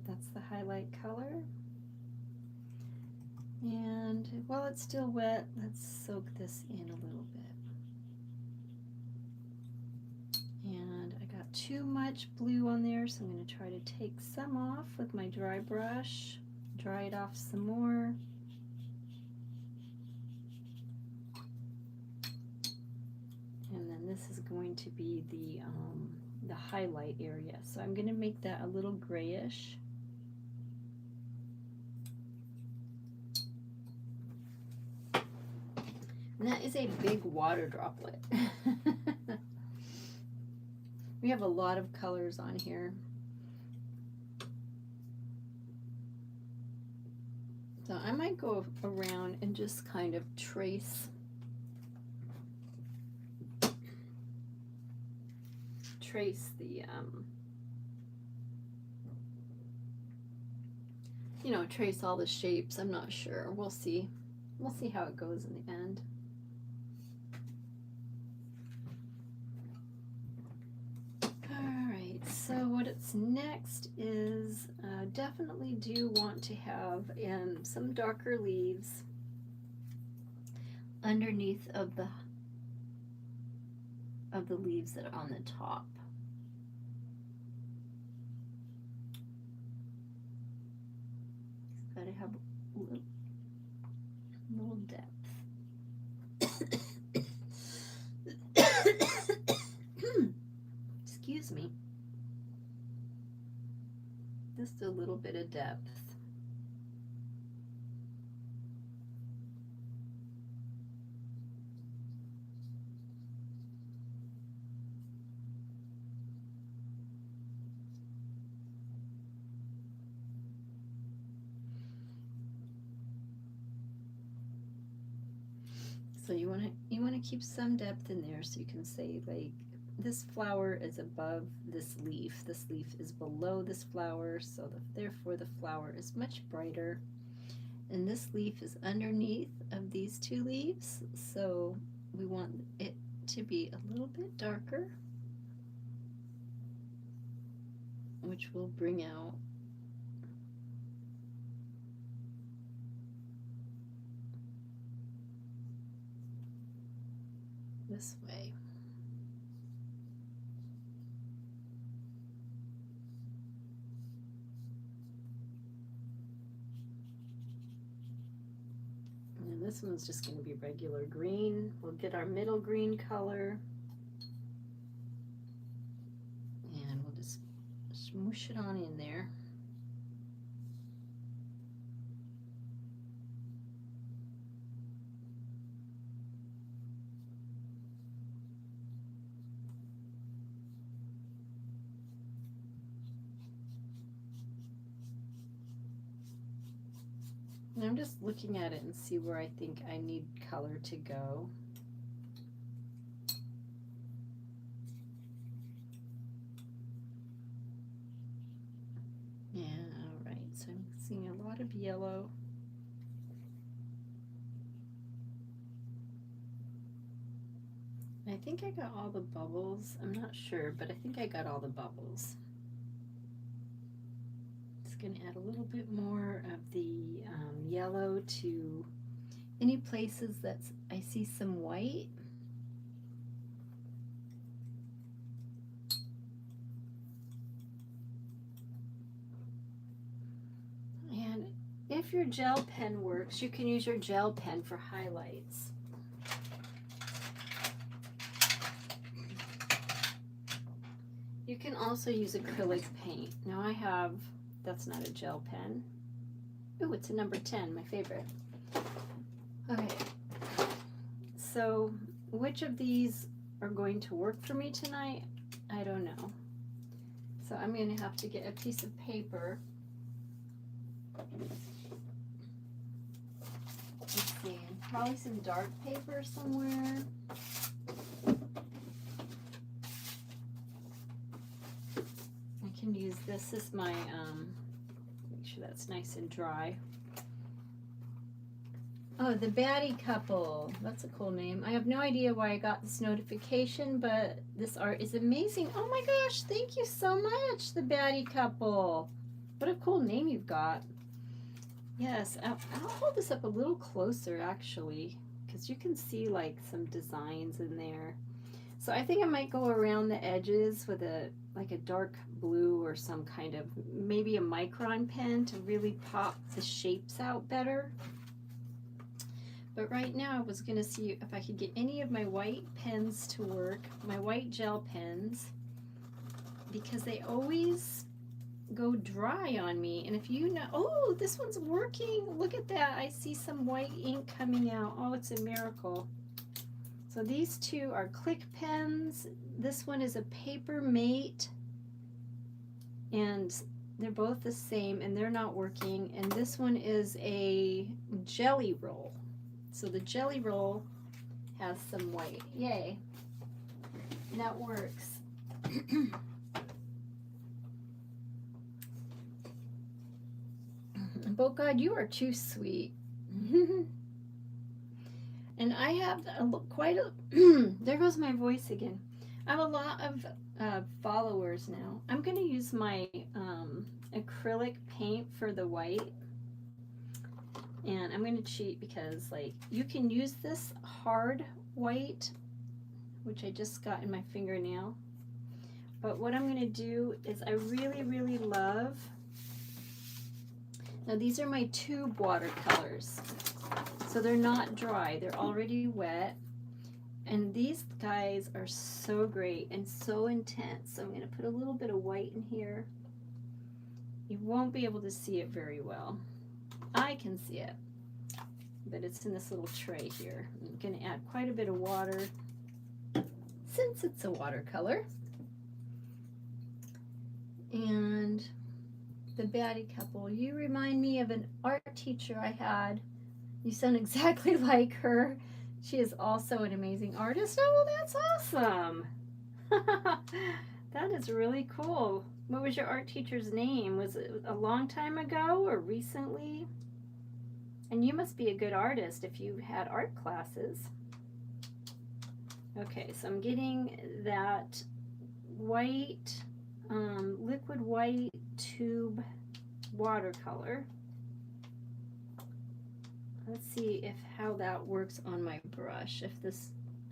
That's the highlight color. And while it's still wet, let's soak this in a little bit. And I got too much blue on there, so I'm going to try to take some off with my dry brush. Dry it off some more. And then this is going to be the highlight area. So I'm going to make that a little grayish. And that is a big water droplet. We have a lot of colors on here. So I might go around and just kind of trace the trace all the shapes. I'm not sure. We'll see. We'll see how it goes in the end. Alright, so what it's next is definitely do want to have some darker leaves underneath of the leaves that are on the top. It's got to have a little depth. Excuse me. Just a little bit of depth. So you want to keep some depth in there, so you can say like this flower is above this leaf. This leaf is below this flower, so therefore the flower is much brighter. And this leaf is underneath of these two leaves, so we want it to be a little bit darker, which will bring out this way. And this one's just going to be regular green. We'll get our middle green color, and we'll just smoosh it on in there. And I'm just looking at it and see where I think I need color to go. Yeah, all right, so I'm seeing a lot of yellow. I think I got all the bubbles. I'm not sure, but I think I got all the bubbles. Going to add a little bit more of the yellow to any places that I see some white. And if your gel pen works, you can use your gel pen for highlights. You can also use acrylic paint. Now I have, that's not a gel pen. Ooh, it's a number 10, my favorite. Okay, so which of these are going to work for me tonight? I don't know. So I'm going to have to get a piece of paper. Let's see, probably some dark paper somewhere. I can use this. This is my, make sure that's nice and dry. Oh, the Baddie Couple. That's a cool name. I have no idea why I got this notification, but this art is amazing. Oh my gosh, thank you so much, the Baddie Couple. What a cool name you've got. Yes, I'll hold this up a little closer, actually, because you can see like some designs in there. So I think I might go around the edges with a dark blue or some kind of, maybe a micron pen to really pop the shapes out better. But right now I was going to see if I could get any of my white pens to work, my white gel pens, because they always go dry on me. And if you know, oh, this one's working. Look at that. I see some white ink coming out. Oh, it's a miracle. So these two are click pens. This one is a Paper Mate, and They're both the same and they're not working. And this one is a jelly roll. So the jelly roll has some white. Yay. And that works. But God, you are too sweet. And I have quite a, there goes my voice again. I have a lot of followers now. I'm going to use my acrylic paint for the white. And I'm going to cheat because, like, you can use this hard white, which I just got in my fingernail. But what I'm going to do is I really, really love, now these are my tube watercolors. So they're not dry, they're already wet. And these guys are so great and so intense. So I'm going to put a little bit of white in here. You won't be able to see it very well. I can see it, but it's in this little tray here. I'm going to add quite a bit of water since it's a watercolor. And the baddie couple, you remind me of an art teacher I had. You sound exactly like her. She is also an amazing artist. Oh, well, that's awesome. That is really cool. What was your art teacher's name? Was it a long time ago or recently? And you must be a good artist if you had art classes. Okay, so I'm getting that white, liquid white tube watercolor. Let's see if how that works on my brush, if this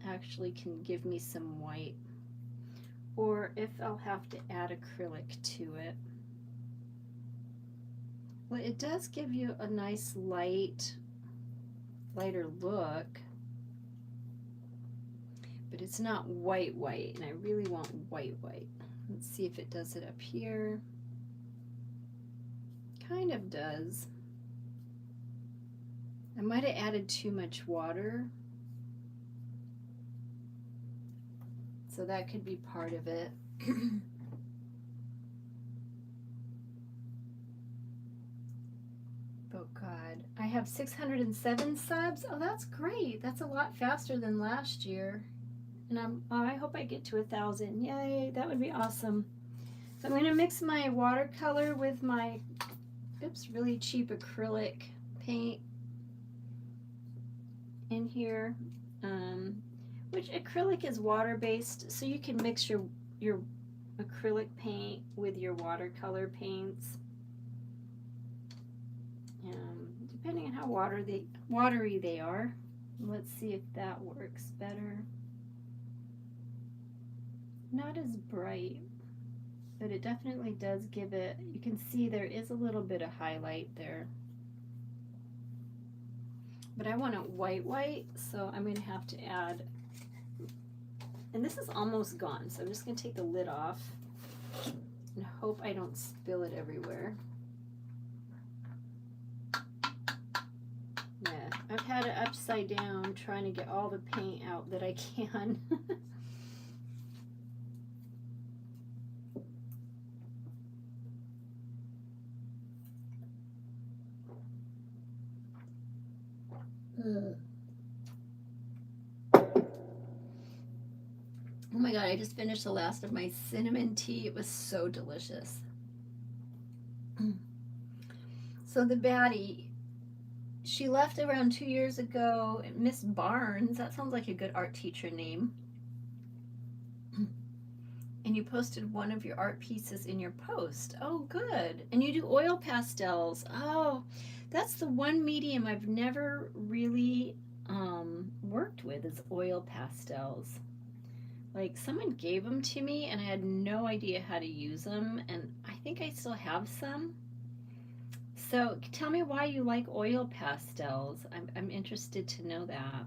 actually can give me some white, or if I'll have to add acrylic to it. Well, it does give you a nice lighter look, but it's not white, and I really want white. Let's see if it does it up here. Kind of does. I might have added too much water, so that could be part of it. Oh God, I have 607 subs. Oh, that's great. That's a lot faster than last year. And I hope I get to 1,000. Yay, that would be awesome. So I'm going to mix my watercolor with my, really cheap acrylic paint in here, which acrylic is water-based, so you can mix your acrylic paint with your watercolor paints, depending on how watery they are. Let's see if that works better. Not as bright, but it definitely does give it, you can see there is a little bit of highlight there. But I want it white, so I'm going to have to add, and this is almost gone, so I'm just going to take the lid off and hope I don't spill it everywhere. Yeah, I've had it upside down trying to get all the paint out that I can. Oh my God, I just finished the last of my cinnamon tea. It was so delicious. So the baddie, she left around 2 years ago. Miss Barnes, that sounds like a good art teacher name. And you posted one of your art pieces in your post. Oh, good. And you do oil pastels. Oh, that's the one medium I've never really worked with is oil pastels. Like, someone gave them to me and I had no idea how to use them, and I think I still have some. So tell me why you like oil pastels. I'm interested to know that.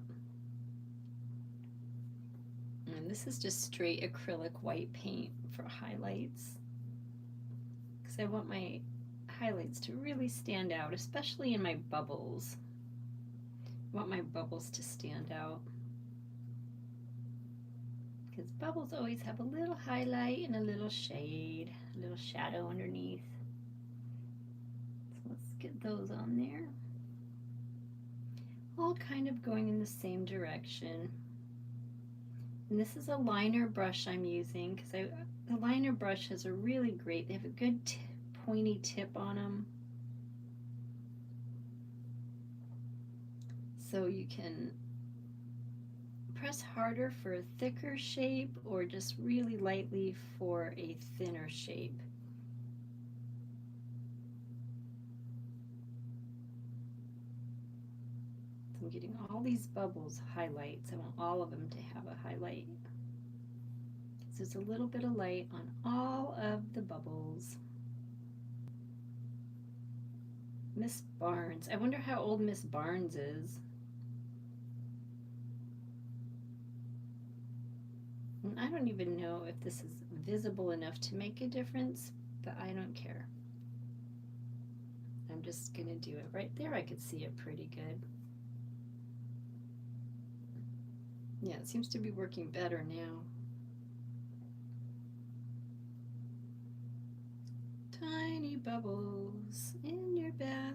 And this is just straight acrylic white paint for highlights, because I want my highlights to really stand out, especially in my bubbles. I want my bubbles to stand out, because bubbles always have a little highlight and a little shade, a little shadow underneath. get those on there. All kind of going in the same direction. And this is a liner brush I'm using because the liner brush has a really great, they have a good pointy tip on them. So you can press harder for a thicker shape or just really lightly for a thinner shape. So I'm getting all these bubbles highlights. I want all of them to have a highlight. So it's a little bit of light on all of the bubbles. Miss Barnes. I wonder how old Miss Barnes is. And I don't even know if this is visible enough to make a difference, but I don't care. I'm just going to do it right there. I could see it pretty good. Yeah, it seems to be working better now. Tiny bubbles in your bath.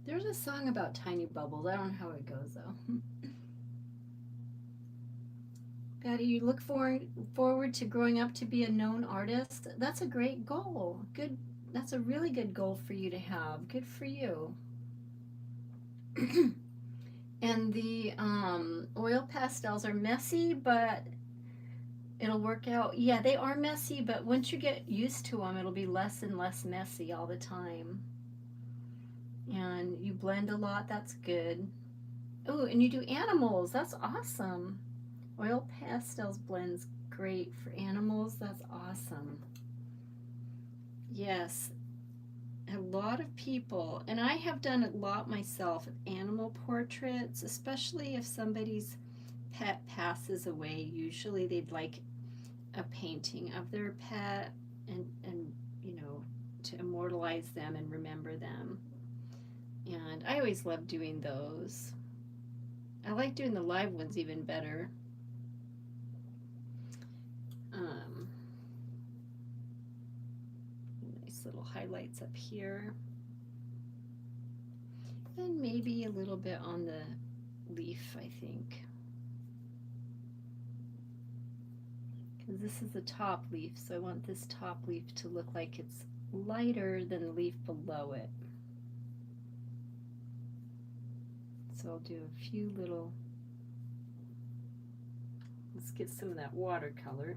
There's a song about tiny bubbles. I don't know how it goes though. Patty, you look forward to growing up to be a known artist. That's a great goal. Good. That's a really good goal for you to have. Good for you. And the oil pastels are messy, but it'll work out. Yeah, they are messy, but once you get used to them, it'll be less and less messy all the time. And you blend a lot. That's good. Oh, and you do animals. That's awesome. Oil pastels blends great for animals. That's awesome. Yes, a lot of people, and I have done a lot myself, animal portraits, especially if somebody's pet passes away. Usually they'd like a painting of their pet and you know, to immortalize them and remember them. And I always love doing those. I like doing the live ones even better. Nice little highlights up here. And maybe a little bit on the leaf, I think. Because this is the top leaf, so I want this top leaf to look like it's lighter than the leaf below it. So I'll do a few little, let's get some of that watercolor.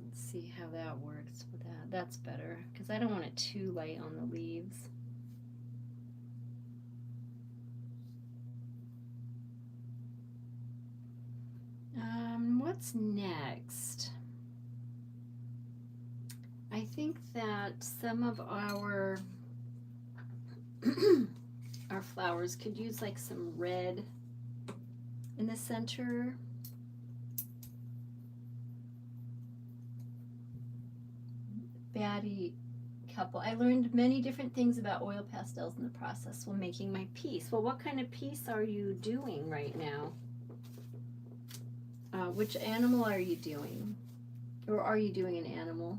Let's see how that works with that. That's better, because I don't want it too light on the leaves. What's next? I think that some of our our flowers could use like some red in the center. Batty couple. I learned many different things about oil pastels in the process while making my piece. Well, what kind of piece are you doing right now? Which animal are you doing? Or are you doing an animal?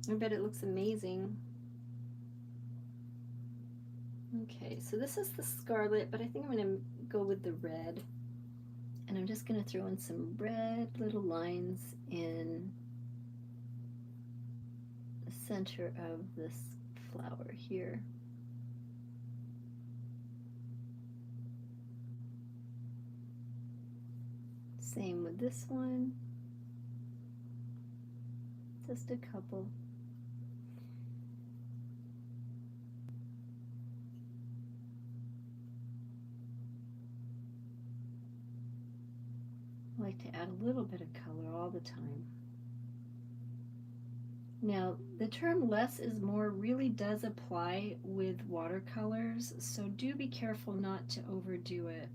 I bet it looks amazing. Okay, so this is the scarlet, but I think I'm going to go with the red. And I'm just going to throw in some red little lines in the center of this flower here. Same with this one. Just a couple. I like to add a little bit of color all the time. Now, the term less is more really does apply with watercolors, so do be careful not to overdo it.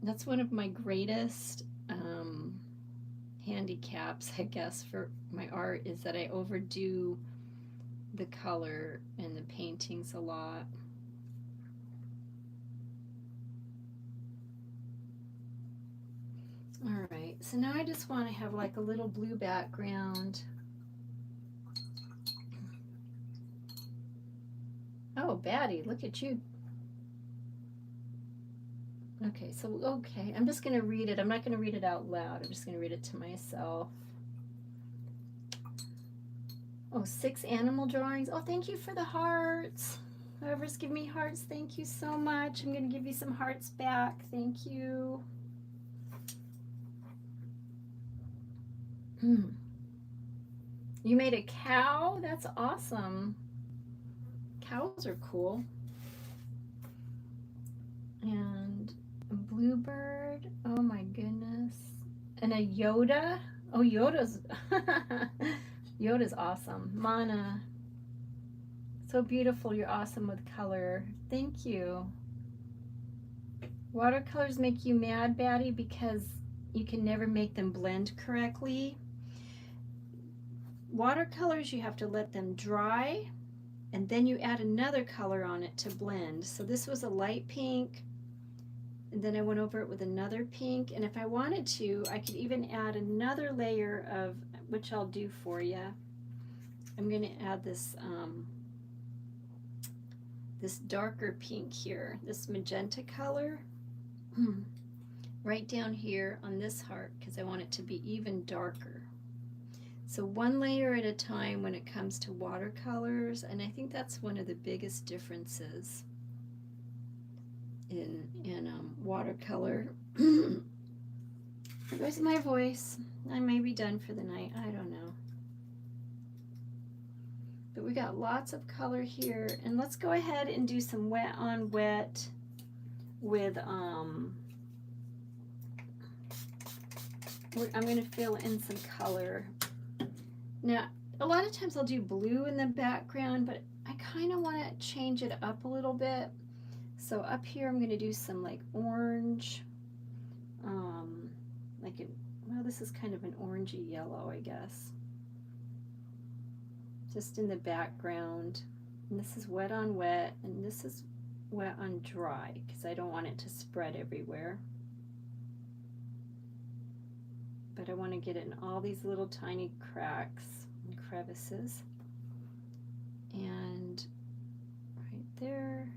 That's one of my greatest handicaps, I guess, for my art is that I overdo the color in the paintings a lot. All right, so now I just want to have like a little blue background. Oh, Batty, look at you. Okay, I'm just going to read it. I'm not going to read it out loud. I'm just going to read it to myself. Oh, 6 animal drawings. Oh, thank you for the hearts. Whoever's giving me hearts, thank you so much. I'm going to give you some hearts back. Thank you. You made a cow? That's awesome. Cows are cool. And a bluebird. Oh my goodness. And a Yoda. Oh, Yoda's Yoda's awesome. Mana, so beautiful. You're awesome with color. Thank you. Watercolors make you mad, Batty, because you can never make them blend correctly. Watercolors, you have to let them dry, and then you add another color on it to blend. So this was a light pink, and then I went over it with another pink, and if I wanted to, I could even add another layer of, which I'll do for you. I'm going to add this this darker pink here, this magenta color, right down here on this heart, because I want it to be even darker. So one layer at a time when it comes to watercolors, and I think that's one of the biggest differences in watercolor. There's my voice. I may be done for the night. I don't know. But we got lots of color here, and let's go ahead and do some wet on wet with I'm going to fill in some color. Now, a lot of times I'll do blue in the background, but I kind of want to change it up a little bit. So up here I'm going to do some like orange, well, this is kind of an orangey yellow, I guess, just in the background. And this is wet on wet, and this is wet on dry, because I don't want it to spread everywhere. But I want to get it in all these little tiny cracks and crevices. And right there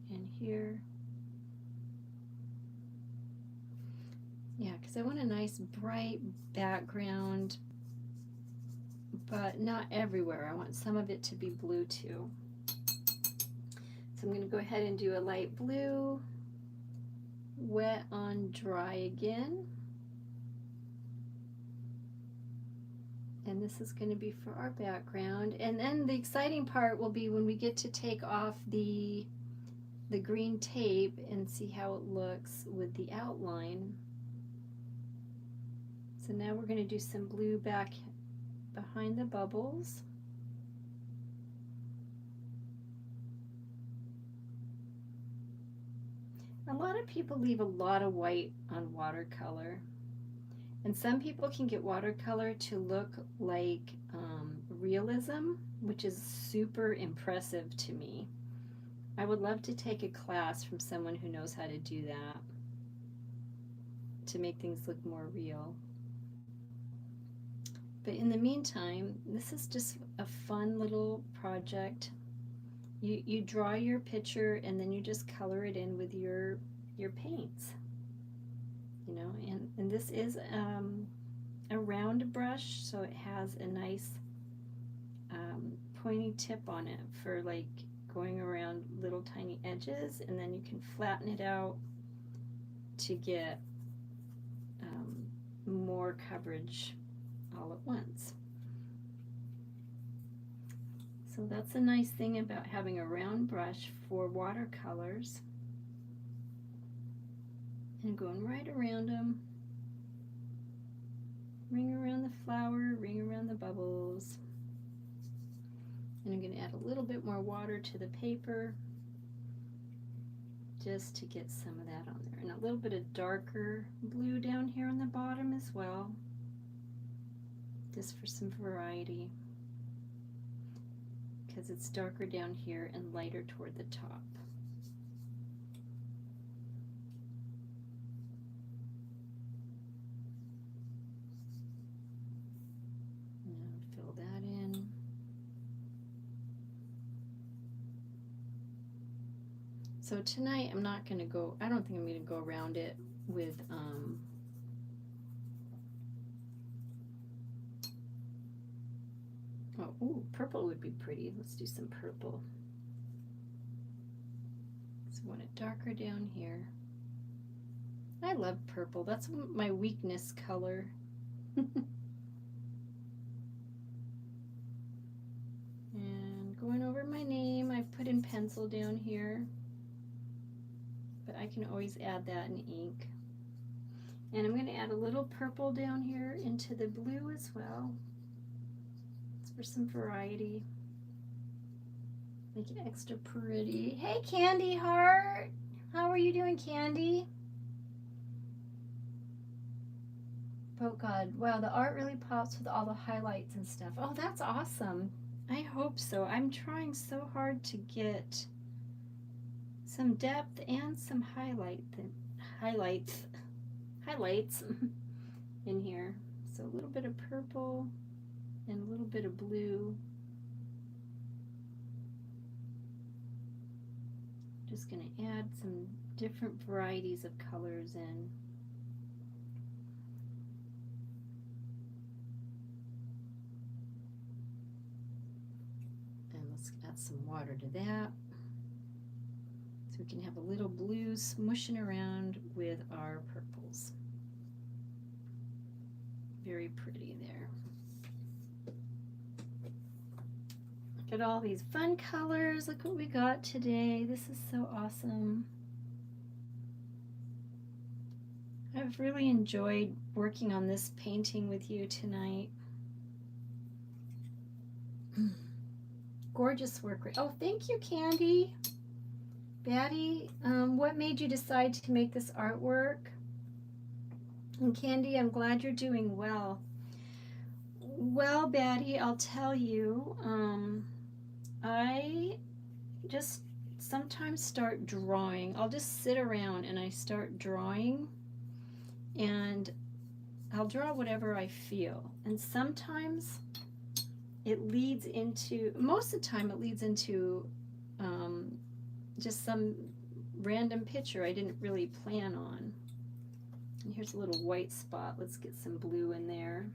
and here. Yeah, because I want a nice bright background, but not everywhere. I want some of it to be blue too. So I'm going to go ahead and do a light blue, wet on dry again. And this is going to be for our background. And then the exciting part will be when we get to take off the green tape and see how it looks with the outline. So now we're going to do some blue back behind the bubbles. A lot of people leave a lot of white on watercolor. And some people can get watercolor to look like realism, which is super impressive to me. I would love to take a class from someone who knows how to do that, to make things look more real. But in the meantime, this is just a fun little project. You draw your picture and then you just color it in with your paints. You know, and this is a round brush, so it has a nice pointy tip on it for like going around little tiny edges, and then you can flatten it out to get more coverage all at once. So that's a nice thing about having a round brush for watercolors. And going right around them. Ring around the flower, ring around the bubbles. And I'm going to add a little bit more water to the paper just to get some of that on there. And a little bit of darker blue down here on the bottom as well, just for some variety, because it's darker down here and lighter toward the top. So tonight I'm not going to go, I don't think I'm going to go around it with oh, ooh, purple would be pretty. Let's do some purple. So I want it darker down here. I love purple. That's my weakness color. And going over my name, I've put in pencil down here, but I can always add that in ink. And I'm going to add a little purple down here into the blue as well. It's for some variety. Make it extra pretty. Hey, Candy Heart! How are you doing, Candy? Oh God, wow, the art really pops with all the highlights and stuff. Oh, that's awesome. I hope so. I'm trying so hard to get some depth and some highlights in here. So a little bit of purple and a little bit of blue. Just going to add some different varieties of colors in. And let's add some water to that. So we can have a little blue smushing around with our purples. Very pretty there. Look at all these fun colors. Look what we got today. This is so awesome. I've really enjoyed working on this painting with you tonight. Gorgeous work. Oh, thank you, Candy. Batty, what made you decide to make this artwork? And Candy, I'm glad you're doing well. Well, Batty, I'll tell you, I just sometimes start drawing. I'll just sit around and I start drawing, and I'll draw whatever I feel. And sometimes it leads into, most of the time it leads into just some random picture I didn't really plan on. And here's a little white spot. Let's get some blue in there.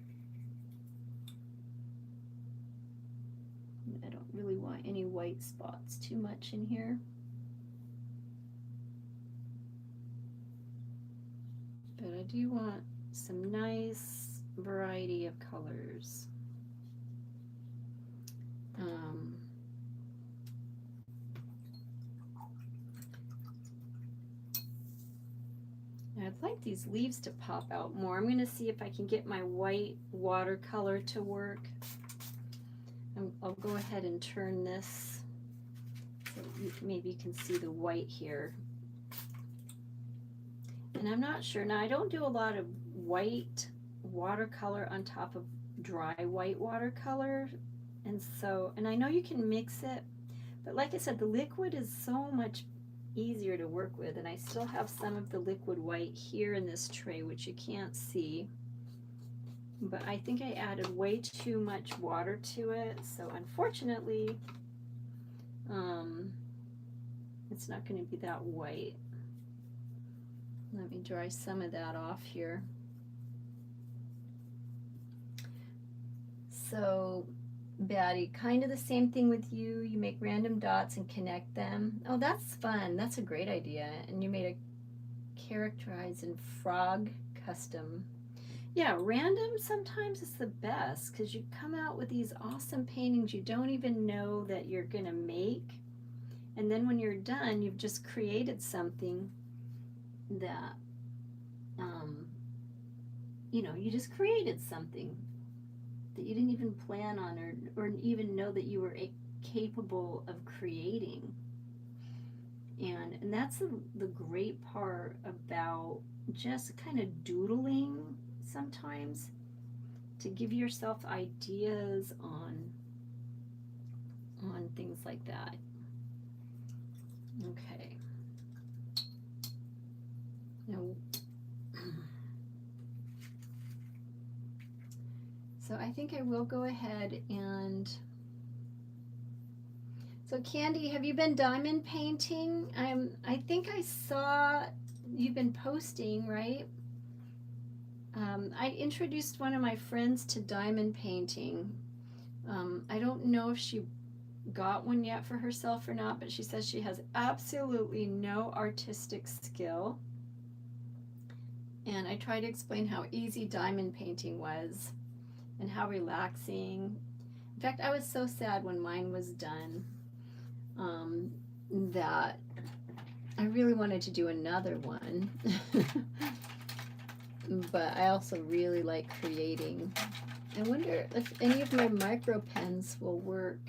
I don't really want any white spots too much in here. But I do want some nice variety of colors. I'd like these leaves to pop out more. I'm going to see if I can get my white watercolor to work. I'll go ahead and turn this so maybe you can see the white here. And I'm not sure. Now, I don't do a lot of white watercolor on top of dry white watercolor. And I know you can mix it, but like I said, the liquid is so much easier to work with, and I still have some of the liquid white here in this tray, which you can't see, but I think I added way too much water to it, so unfortunately it's not going to be that white. Let me dry some of that off here. So Batty, kind of the same thing with you. You make random dots and connect them. Oh, that's fun. That's a great idea. And you made a characterized in frog custom. Yeah, random sometimes is the best because you come out with these awesome paintings you don't even know that you're going to make. And then when you're done, you've just created something that, you just created something that you didn't even plan on or even know that you were capable of creating. And that's the great part about just kind of doodling sometimes, to give yourself ideas on things like that. Okay. Now, so I think I will go ahead and So Candy, have you been diamond painting? I think I saw you've been posting, right? I introduced one of my friends to diamond painting. I don't know if she got one yet for herself or not, but she says she has absolutely no artistic skill. And I tried to explain how easy diamond painting was and how relaxing. In fact, I was so sad when mine was done, um, that I really wanted to do another one. But I also really like creating. I wonder if any of my micro pens will work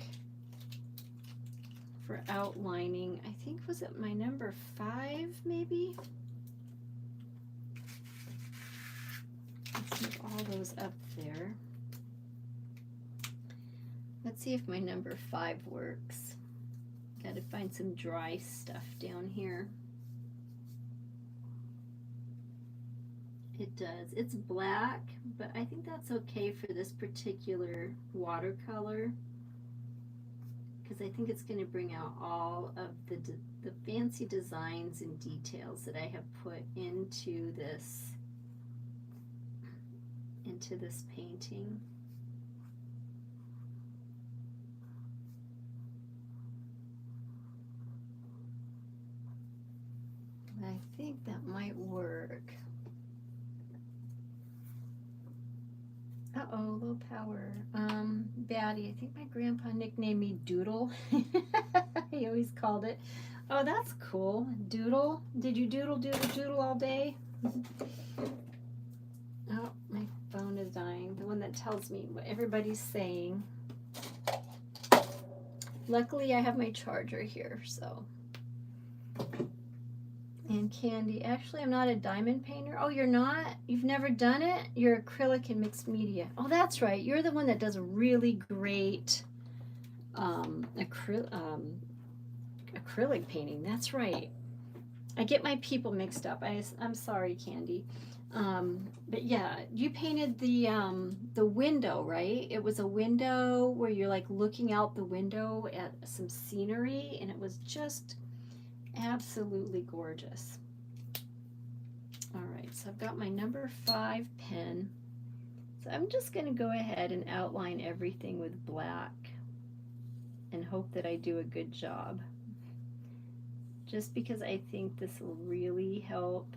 for outlining. I think, was it my number 5 maybe? Let's move all those up there. Let's see if my number 5 works. Gotta find some dry stuff down here. It does. It's black, but I think that's okay for this particular watercolor, because I think it's going to bring out all of the fancy designs and details that I have put into this painting. I think that might work. Uh-oh, low power. Batty, I think my grandpa nicknamed me Doodle. He always called it. Oh, that's cool. Doodle? Did you doodle all day? Oh, my phone is dying. The one that tells me what everybody's saying. Luckily, I have my charger here, so. And Candy, actually, I'm not a diamond painter. Oh, you're not? You've never done it? You're acrylic and mixed media. Oh, that's right. You're the one that does a really great acrylic painting. That's right. I get my people mixed up. I'm sorry, Candy. But yeah, you painted the window, right? It was a window where you're like looking out the window at some scenery, and it was just absolutely gorgeous. All right, so I've got my number 5 pen. So I'm just going to go ahead and outline everything with black and hope that I do a good job. Just because I think this will really help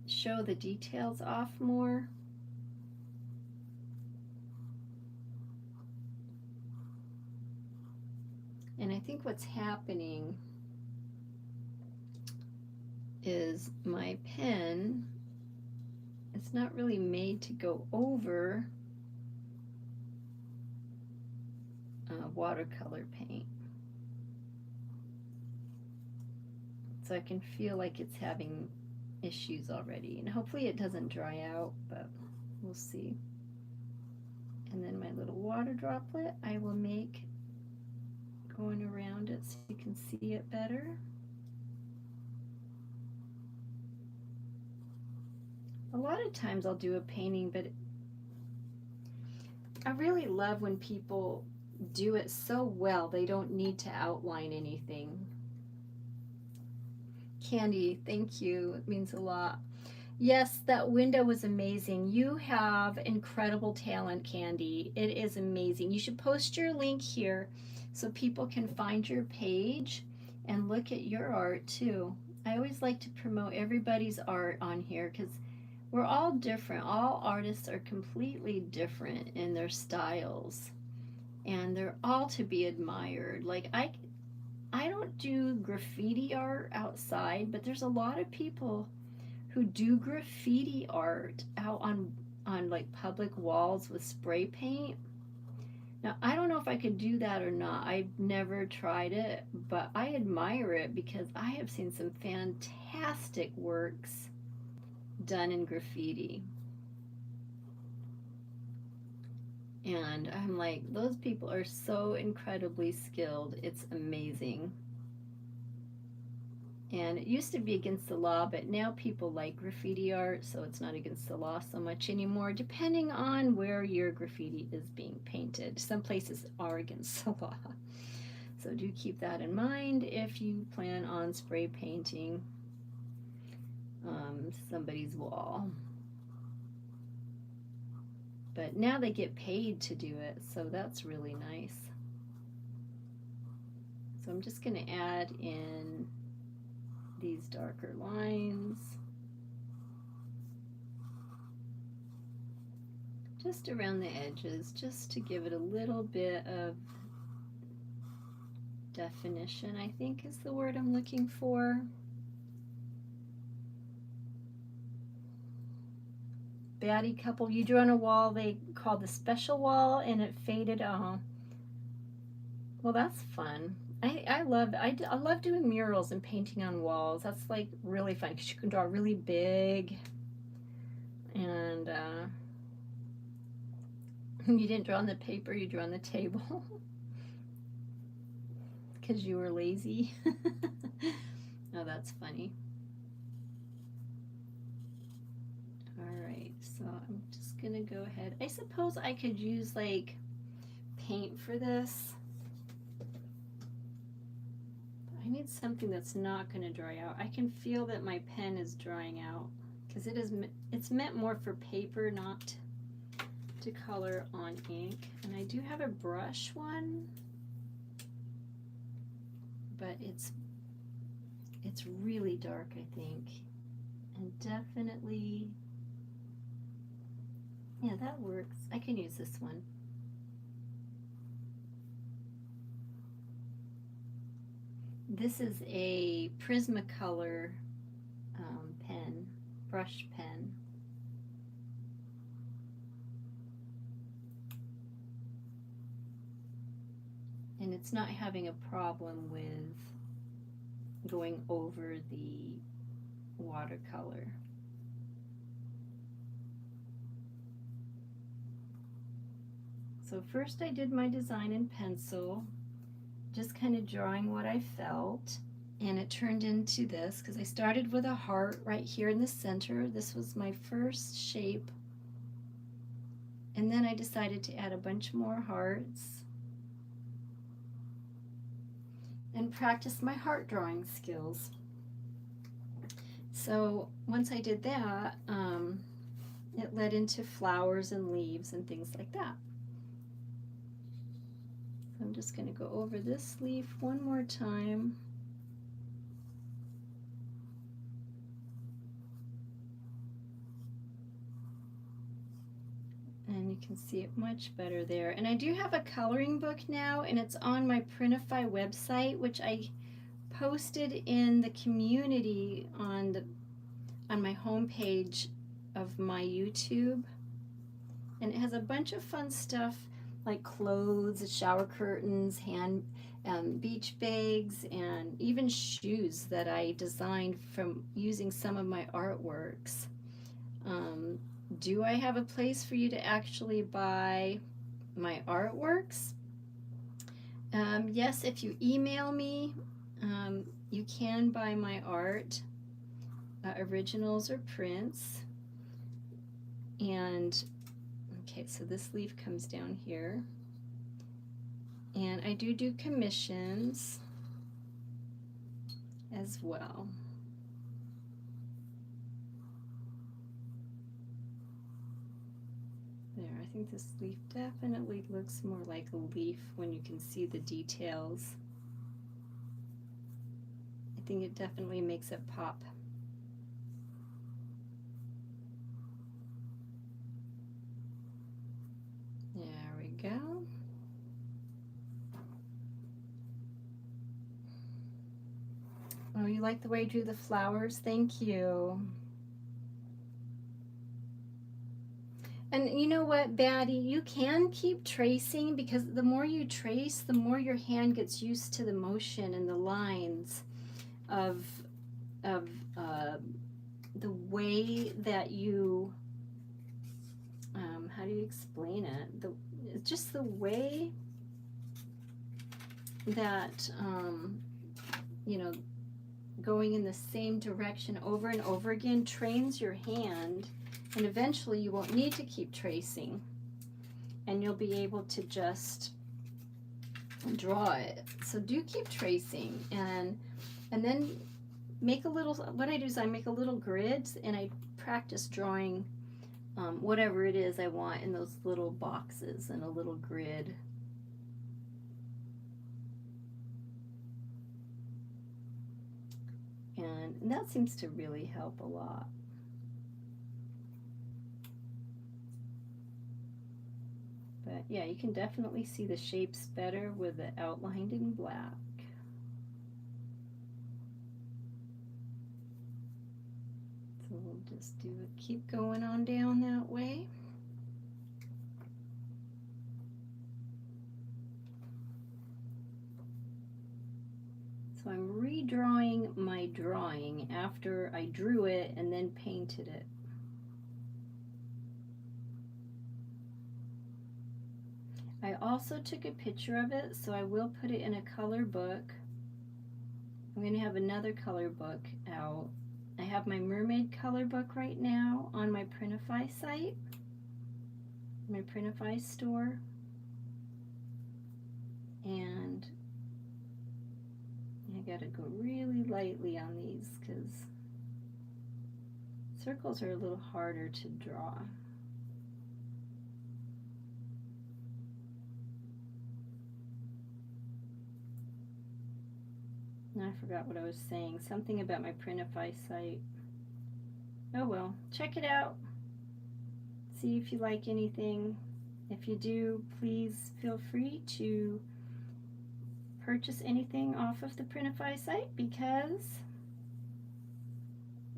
show the details off more. And I think what's happening is my pen, it's not really made to go over watercolor paint. So I can feel like it's having issues already. And hopefully it doesn't dry out, but we'll see. And then my little water droplet I will make going around it so you can see it better. A lot of times I'll do a painting, but I really love when people do it so well they don't need to outline anything. Candy, thank you. It means a lot. Yes, that window was amazing. You have incredible talent, Candy. It is amazing. You should post your link here so people can find your page and look at your art too. I always like to promote everybody's art on here because we're all different. All artists are completely different in their styles, and they're all to be admired. Like I don't do graffiti art outside, but there's a lot of people who do graffiti art out on like public walls with spray paint. Now, I don't know if I could do that or not. I've never tried it, but I admire it because I have seen some fantastic works done in graffiti. And I'm like, those people are so incredibly skilled. It's amazing. And it used to be against the law, but now people like graffiti art, so it's not against the law so much anymore, depending on where your graffiti is being painted. Some places are against the law. So do keep that in mind if you plan on spray painting somebody's wall. But now they get paid to do it, so that's really nice. So I'm just going to add in these darker lines just around the edges, just to give it a little bit of definition, I think is the word I'm looking for. Baddie couple, you drew on a wall they called the special wall, and it faded. Oh, well, that's fun. I love doing murals and painting on walls. That's like really fun because you can draw really big, and you didn't draw on the paper, you drew on the table because you were lazy. Oh, that's funny. Alright, so I'm just gonna go ahead. I suppose I could use like paint for this. I need something that's not gonna dry out. I can feel that my pen is drying out because it's meant more for paper, not to color on ink. And I do have a brush one, but it's really dark, I think. And definitely, yeah, that works. I can use this one. This is a Prismacolor pen, brush pen. And it's not having a problem with going over the watercolor. So first I did my design in pencil, just kind of drawing what I felt, and it turned into this because I started with a heart right here in the center. This was my first shape, and then I decided to add a bunch more hearts and practice my heart drawing skills. So once I did that, it led into flowers and leaves and things like that. I'm just going to go over this leaf one more time. And you can see it much better there. And I do have a coloring book now, and it's on my Printify website, which I posted in the community on my homepage of my YouTube. And it has a bunch of fun stuff like clothes, shower curtains, beach bags, and even shoes that I designed from using some of my artworks. Do I have a place for you to actually buy my artworks? Yes, if you email me, you can buy my art, originals or prints. And okay, so this leaf comes down here. And I do commissions as well. There, I think this leaf definitely looks more like a leaf when you can see the details. I think it definitely makes it pop. There we go. Oh, you like the way I drew the flowers? Thank you. And you know what, Baddie? You can keep tracing because the more you trace, the more your hand gets used to the motion and the lines of the way that you, how do you explain it? Just the way that, you know, going in the same direction over and over again trains your hand, and eventually you won't need to keep tracing, and you'll be able to just draw it. So do keep tracing, and then make a little, what I do is I make a little grids and I practice drawing whatever it is I want in those little boxes and a little grid. And that seems to really help a lot. But yeah, you can definitely see the shapes better with it outlined in black. So we'll just do it, keep going on down that way. So I'm redrawing my drawing after I drew it and then painted it. I also took a picture of it, so I will put it in a color book. I'm going to have another color book out. I have my mermaid color book right now on my Printify site, my Printify store. And I gotta go really lightly on these because circles are a little harder to draw. And I forgot what I was saying. Something about my Printify site. Oh well, check it out. See if you like anything. If you do, please feel free to purchase anything off of the Printify site because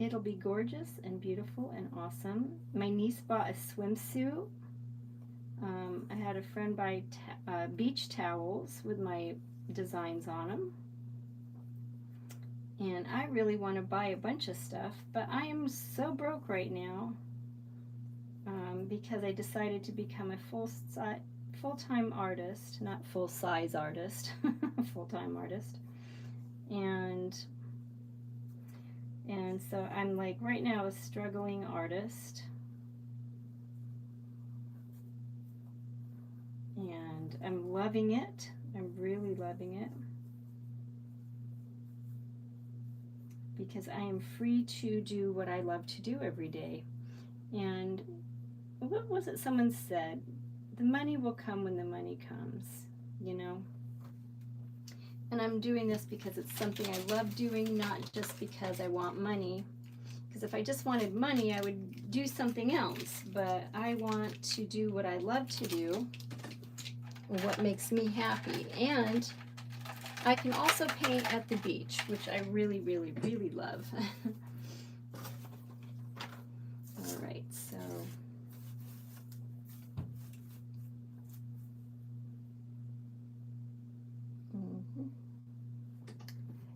it'll be gorgeous and beautiful and awesome. My niece bought a swimsuit. I had a friend buy beach towels with my designs on them. And I really want to buy a bunch of stuff, but I am so broke right now because I decided to become a full-time artist, not full-size artist, full-time artist. And so I'm like right now a struggling artist. And I'm loving it. I'm really loving it. Because I am free to do what I love to do every day. And what was it someone said? The money will come when the money comes, you know? And I'm doing this because it's something I love doing, not just because I want money. Because if I just wanted money, I would do something else. But I want to do what I love to do, what makes me happy. And I can also paint at the beach, which I really, really, really love. All right, so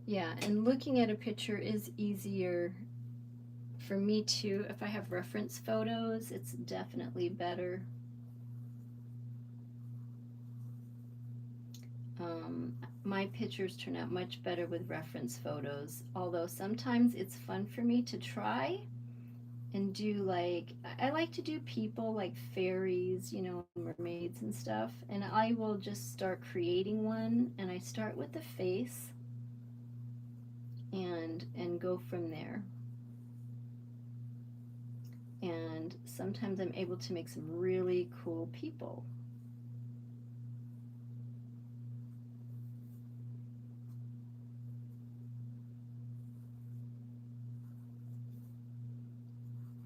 yeah, and looking at a picture is easier for me too. If I have reference photos, it's definitely better. My pictures turn out much better with reference photos, although sometimes it's fun for me to try and do, like, I like to do people like fairies, you know, mermaids and stuff, and I will just start creating one, and I start with the face and go from there. And sometimes I'm able to make some really cool people.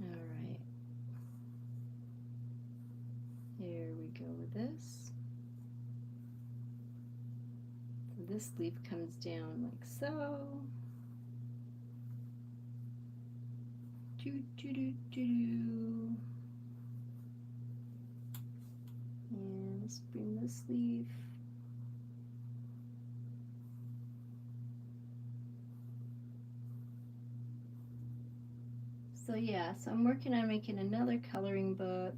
All right, here we go with this. So this leaf comes down like so. Do, do, do, do. And let's bring this leaf. So yeah, so I'm working on making another coloring book.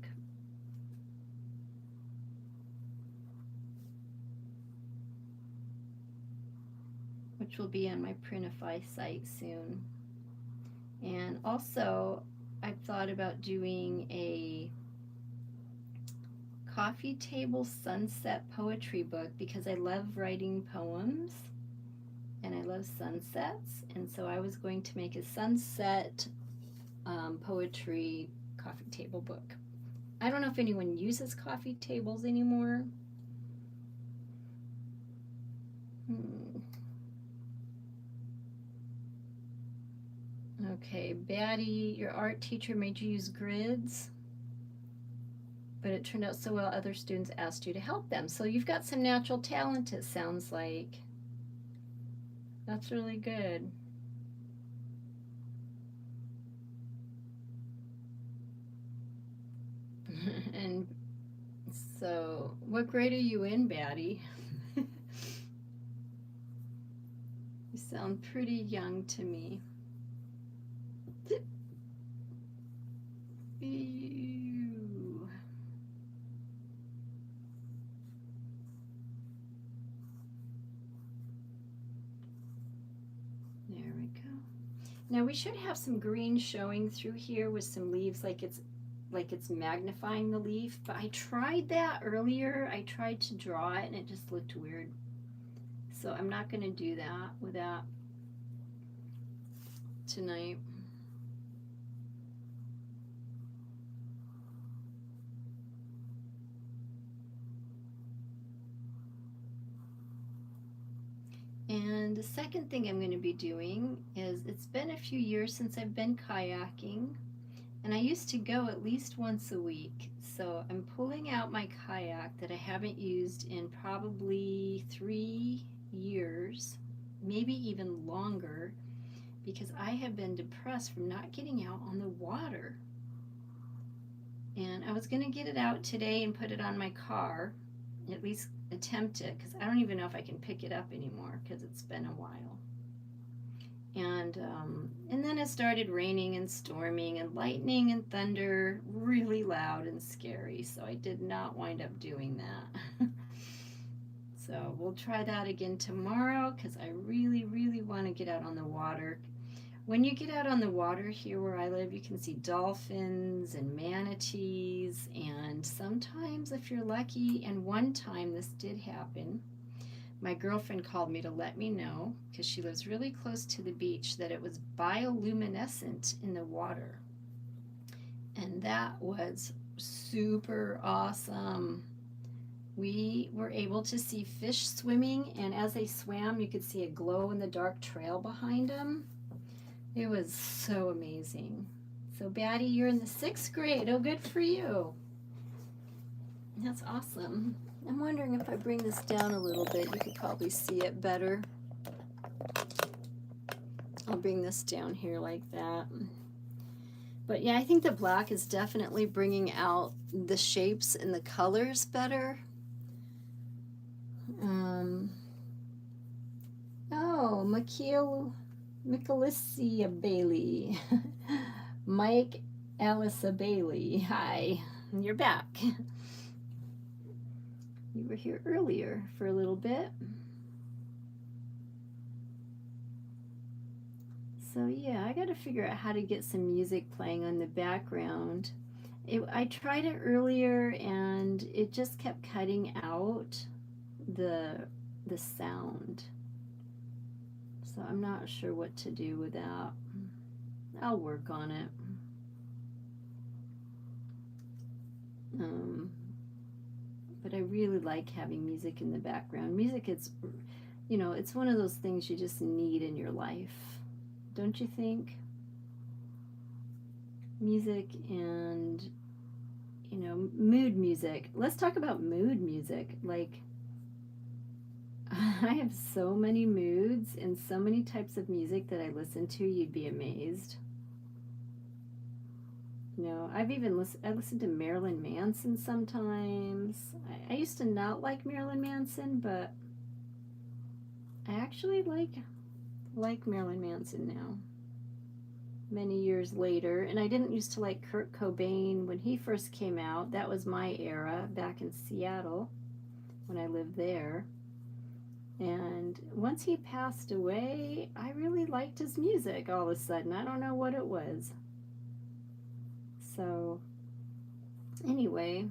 which will be on my Printify site soon. And also, I've thought about doing a coffee table sunset poetry book because I love writing poems and I love sunsets. And so I was going to make a sunset poetry coffee table book. I don't know if anyone uses coffee tables anymore. Okay, Batty, your art teacher made you use grids, but it turned out so well other students asked you to help them. So you've got some natural talent, it sounds like. That's really good. And so, what grade are you in, Batty? You sound pretty young to me. Ew. There we go. Now we should have some green showing through here with some leaves like it's magnifying the leaf, but I tried that earlier. I tried to draw it and it just looked weird. So I'm not going to do that with that tonight. And the second thing I'm going to be doing is it's been a few years since I've been kayaking, and I used to go at least once a week. So I'm pulling out my kayak that I haven't used in probably 3 years, maybe even longer, because I have been depressed from not getting out on the water. And I was going to get it out today and put it on my car, at least attempt it, because I don't even know if I can pick it up anymore because it's been a while. And then it started raining and storming and lightning and thunder, really loud and scary. So I did not wind up doing that. So we'll try that again tomorrow because I really, really want to get out on the water. When you get out on the water here where I live, you can see dolphins and manatees, and sometimes if you're lucky, and one time this did happen, my girlfriend called me to let me know, because she lives really close to the beach, that it was bioluminescent in the water. And that was super awesome. We were able to see fish swimming, and as they swam, you could see a glow in the dark trail behind them. It was so amazing. So, Batty, you're in the 6th grade. Oh, good for you. That's awesome. I'm wondering if I bring this down a little bit, you could probably see it better. I'll bring this down here like that. But yeah, I think the black is definitely bringing out the shapes and the colors better. Oh, Michaelissia Bailey. Mike Alissa Bailey. Hi, you're back. You were here earlier for a little bit. So yeah, I got to figure out how to get some music playing on the background. I tried it earlier and it just kept cutting out the sound. So I'm not sure what to do with that. I'll work on it. But I really like having music in the background. Music is, it's one of those things you just need in your life. Don't you think? Music and, mood music. Let's talk about mood music. Like, I have so many moods and so many types of music that I listen to, you'd be amazed. I've even listened to Marilyn Manson sometimes. I used to not like Marilyn Manson, but I actually like Marilyn Manson now, many years later. And I didn't used to like Kurt Cobain when he first came out. That was my era back in Seattle when I lived there. And once he passed away, I really liked his music all of a sudden. I don't know what it was. So, anyway,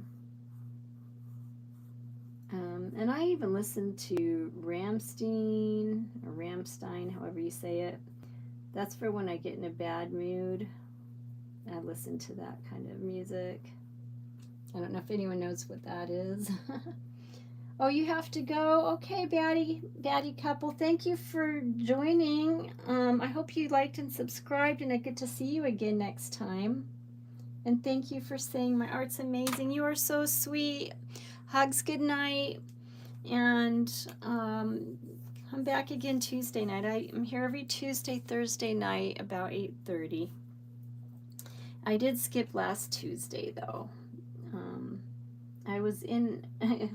and I even listened to Ramstein, or Ramstein, however you say it. That's for when I get in a bad mood. I listen to that kind of music. I don't know if anyone knows what that is. Oh, you have to go? Okay, Batty couple, thank you for joining. I hope you liked and subscribed, and I get to see you again next time. And thank you for saying my art's amazing. You are so sweet. Hugs, good night. And I'm back again Tuesday night. I'm here every Tuesday, Thursday night about 8:30. I did skip last Tuesday though. I was in,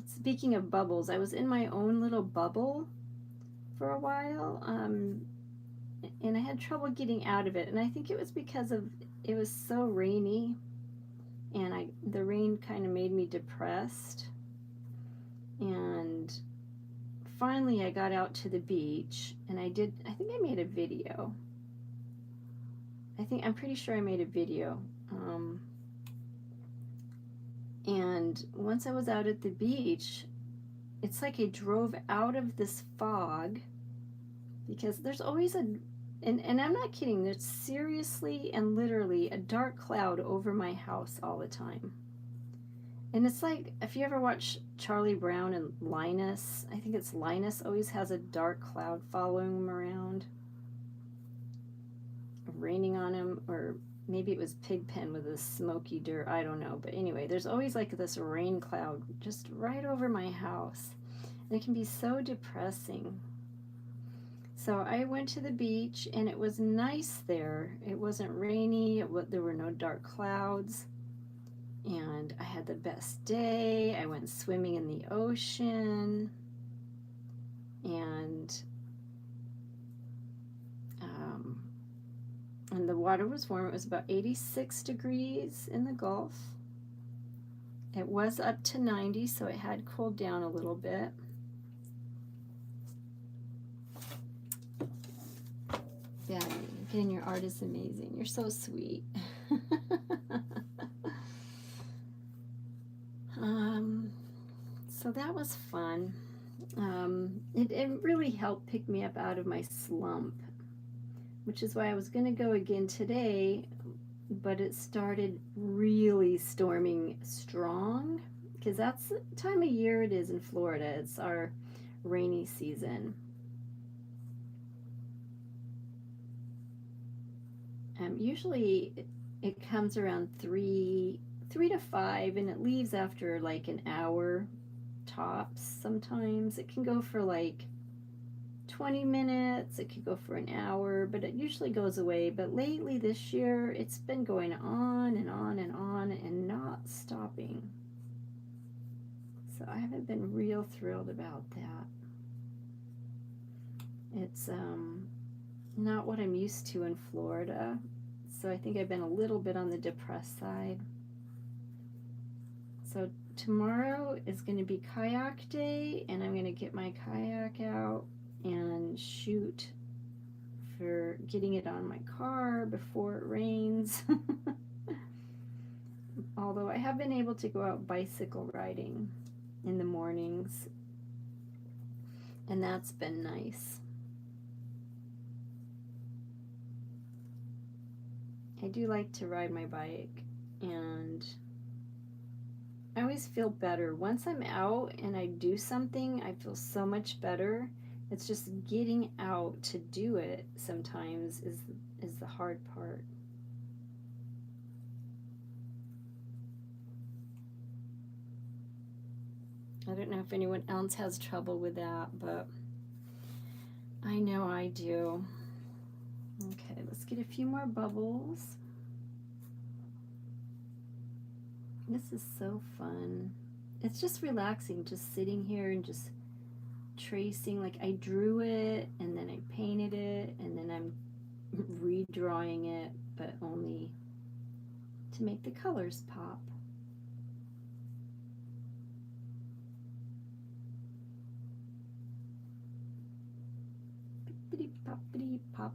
speaking of bubbles, I was in my own little bubble for a while, and I had trouble getting out of it. And I think it was because it was so rainy, and the rain kind of made me depressed. And finally, I got out to the beach, and I think I made a video. I'm pretty sure I made a video. And once I was out at the beach, it's like I drove out of this fog, because there's always and I'm not kidding, there's seriously and literally a dark cloud over my house all the time. And it's like, if you ever watch Charlie Brown and Linus, I think it's Linus always has a dark cloud following him around, raining on him, or maybe it was Pigpen with a smoky dirt, I don't know. But anyway, there's always like this rain cloud just right over my house. And it can be so depressing. So I went to the beach, and it was nice there. It wasn't rainy, there were no dark clouds, and I had the best day. I went swimming in the ocean, and the water was warm. It was about 86 degrees in the Gulf. It was up to 90, so it had cooled down a little bit. Yeah, again, your art is amazing. You're so sweet. So that was fun. It really helped pick me up out of my slump, which is why I was going to go again today, but it started really storming strong, because that's the time of year it is in Florida. It's our rainy season. Usually it comes around 3 to 5, and it leaves after like an hour tops. Sometimes it can go for like 20 minutes, it could go for an hour, but it usually goes away. But lately this year, it's been going on and on and on and not stopping. So I haven't been real thrilled about that. It's not what I'm used to in Florida. So I think I've been a little bit on the depressed side. So tomorrow is going to be kayak day, and I'm going to get my kayak out and shoot for getting it on my car before it rains. Although I have been able to go out bicycle riding in the mornings, and that's been nice. I do like to ride my bike, and I always feel better. Once I'm out and I do something, I feel so much better. It's just getting out to do it sometimes is the hard part. I don't know if anyone else has trouble with that, but I know I do. Okay, let's get a few more bubbles. This is so fun. It's just relaxing, just sitting here and just tracing. Like, I drew it, and then I painted it, and then I'm redrawing it, but only to make the colors pop. Poppity poppity pop.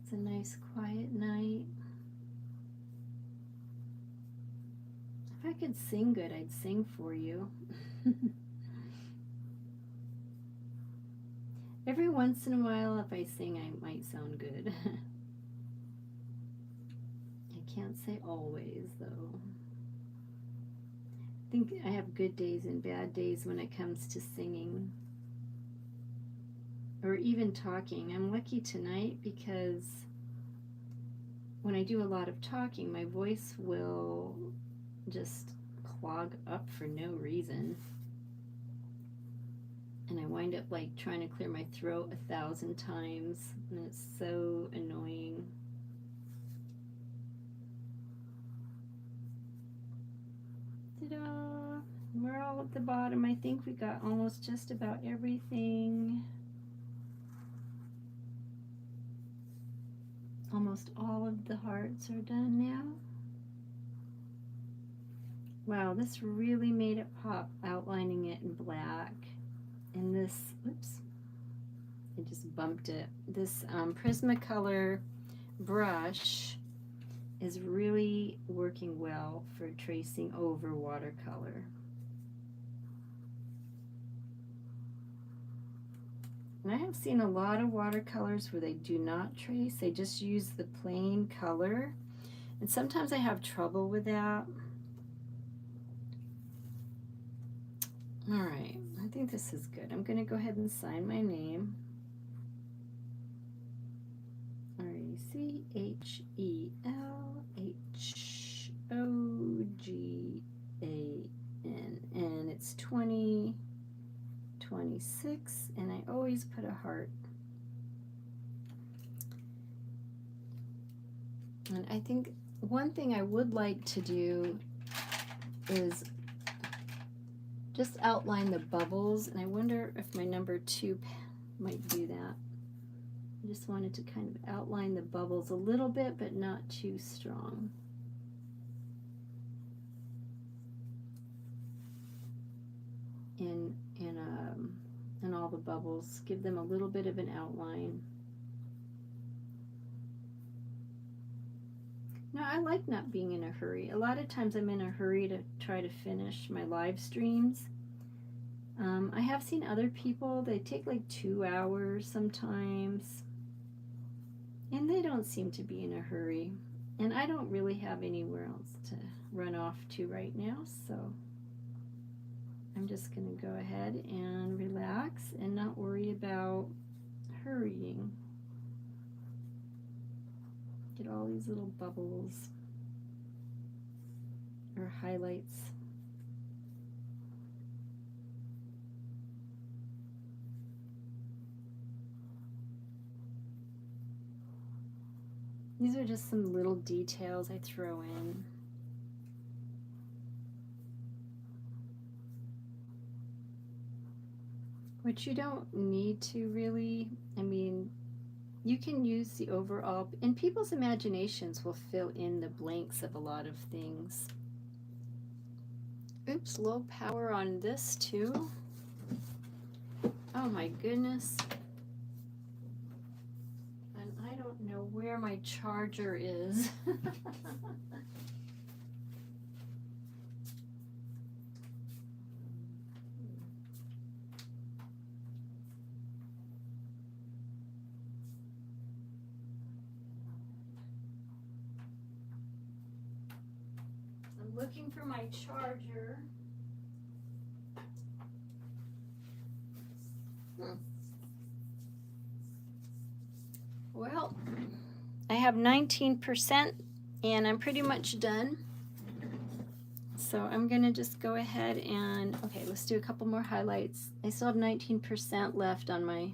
It's a nice quiet night. If I could sing good, I'd sing for you. Every once in a while, if I sing, I might sound good. I can't say always, though. I think I have good days and bad days when it comes to singing. Or even talking. I'm lucky tonight because when I do a lot of talking, my voice will just clog up for no reason. And I wind up like trying to clear my throat 1,000 times, and it's so annoying. Ta-da! We're all at the bottom. I think we got almost just about everything. Almost all of the hearts are done now. Wow, this really made it pop, outlining it in black. And this, oops, I just bumped it. This Prismacolor brush is really working well for tracing over watercolor. And I have seen a lot of watercolors where they do not trace, they just use the plain color. And sometimes I have trouble with that. All right, I think this is good. I'm going to go ahead and sign my name. RECHELHOGAN, and it's 2026, and I always put a heart. And I think one thing I would like to do is just outline the bubbles, and I wonder if my number 2 might do that. I just wanted to kind of outline the bubbles a little bit, but not too strong. In all the bubbles, give them a little bit of an outline. Now, I like not being in a hurry. A lot of times I'm in a hurry to try to finish my live streams. I have seen other people, they take like 2 hours sometimes, and they don't seem to be in a hurry. And I don't really have anywhere else to run off to right now, so I'm just going to go ahead and relax and not worry about hurrying. Get all these little bubbles or highlights. These are just some little details I throw in. Which you don't need to really. I mean, you can use the overall, and people's imaginations will fill in the blanks of a lot of things. Oops, low power on this too. Oh my goodness. And I don't know where my charger is. I'm looking for my charger. Well, I have 19% and I'm pretty much done. So I'm gonna just go ahead and, okay, let's do a couple more highlights. I still have 19% left on my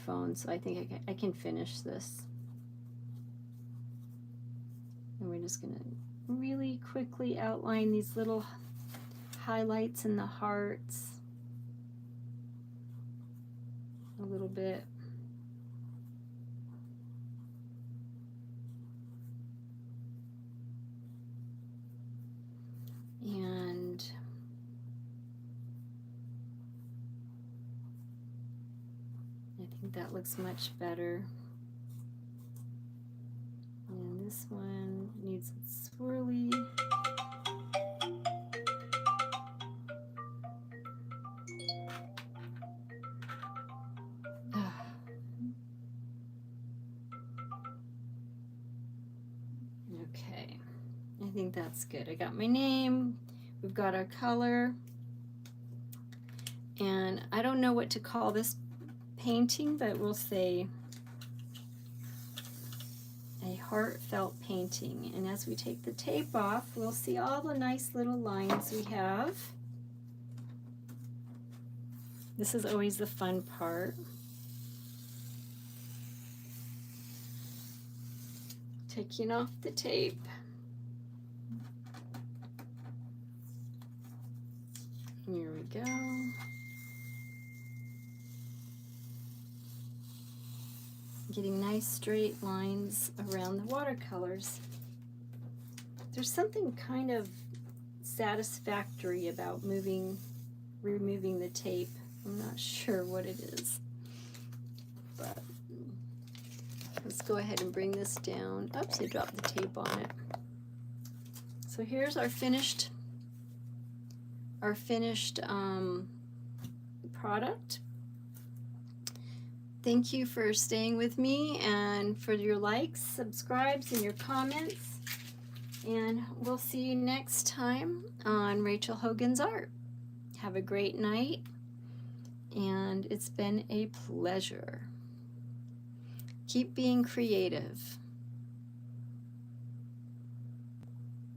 phone, so I think I can finish this. And we're just gonna really quickly outline these little highlights in the hearts a little bit. I think that looks much better. And this one needs it swirly. Okay, I think that's good. I got my name, we've got our color, and I don't know what to call this painting, but we'll say a heartfelt painting. And as we take the tape off, we'll see all the nice little lines we have. This is always the fun part. Taking off the tape. Here we go. Getting nice straight lines around the watercolors. There's something kind of satisfactory about removing the tape. I'm not sure what it is, but let's go ahead and bring this down. Oops, I dropped the tape on it. So here's our finished product. Thank you for staying with me and for your likes, subscribes, and your comments. And we'll see you next time on Rachel Hogan's Art. Have a great night, and it's been a pleasure. Keep being creative.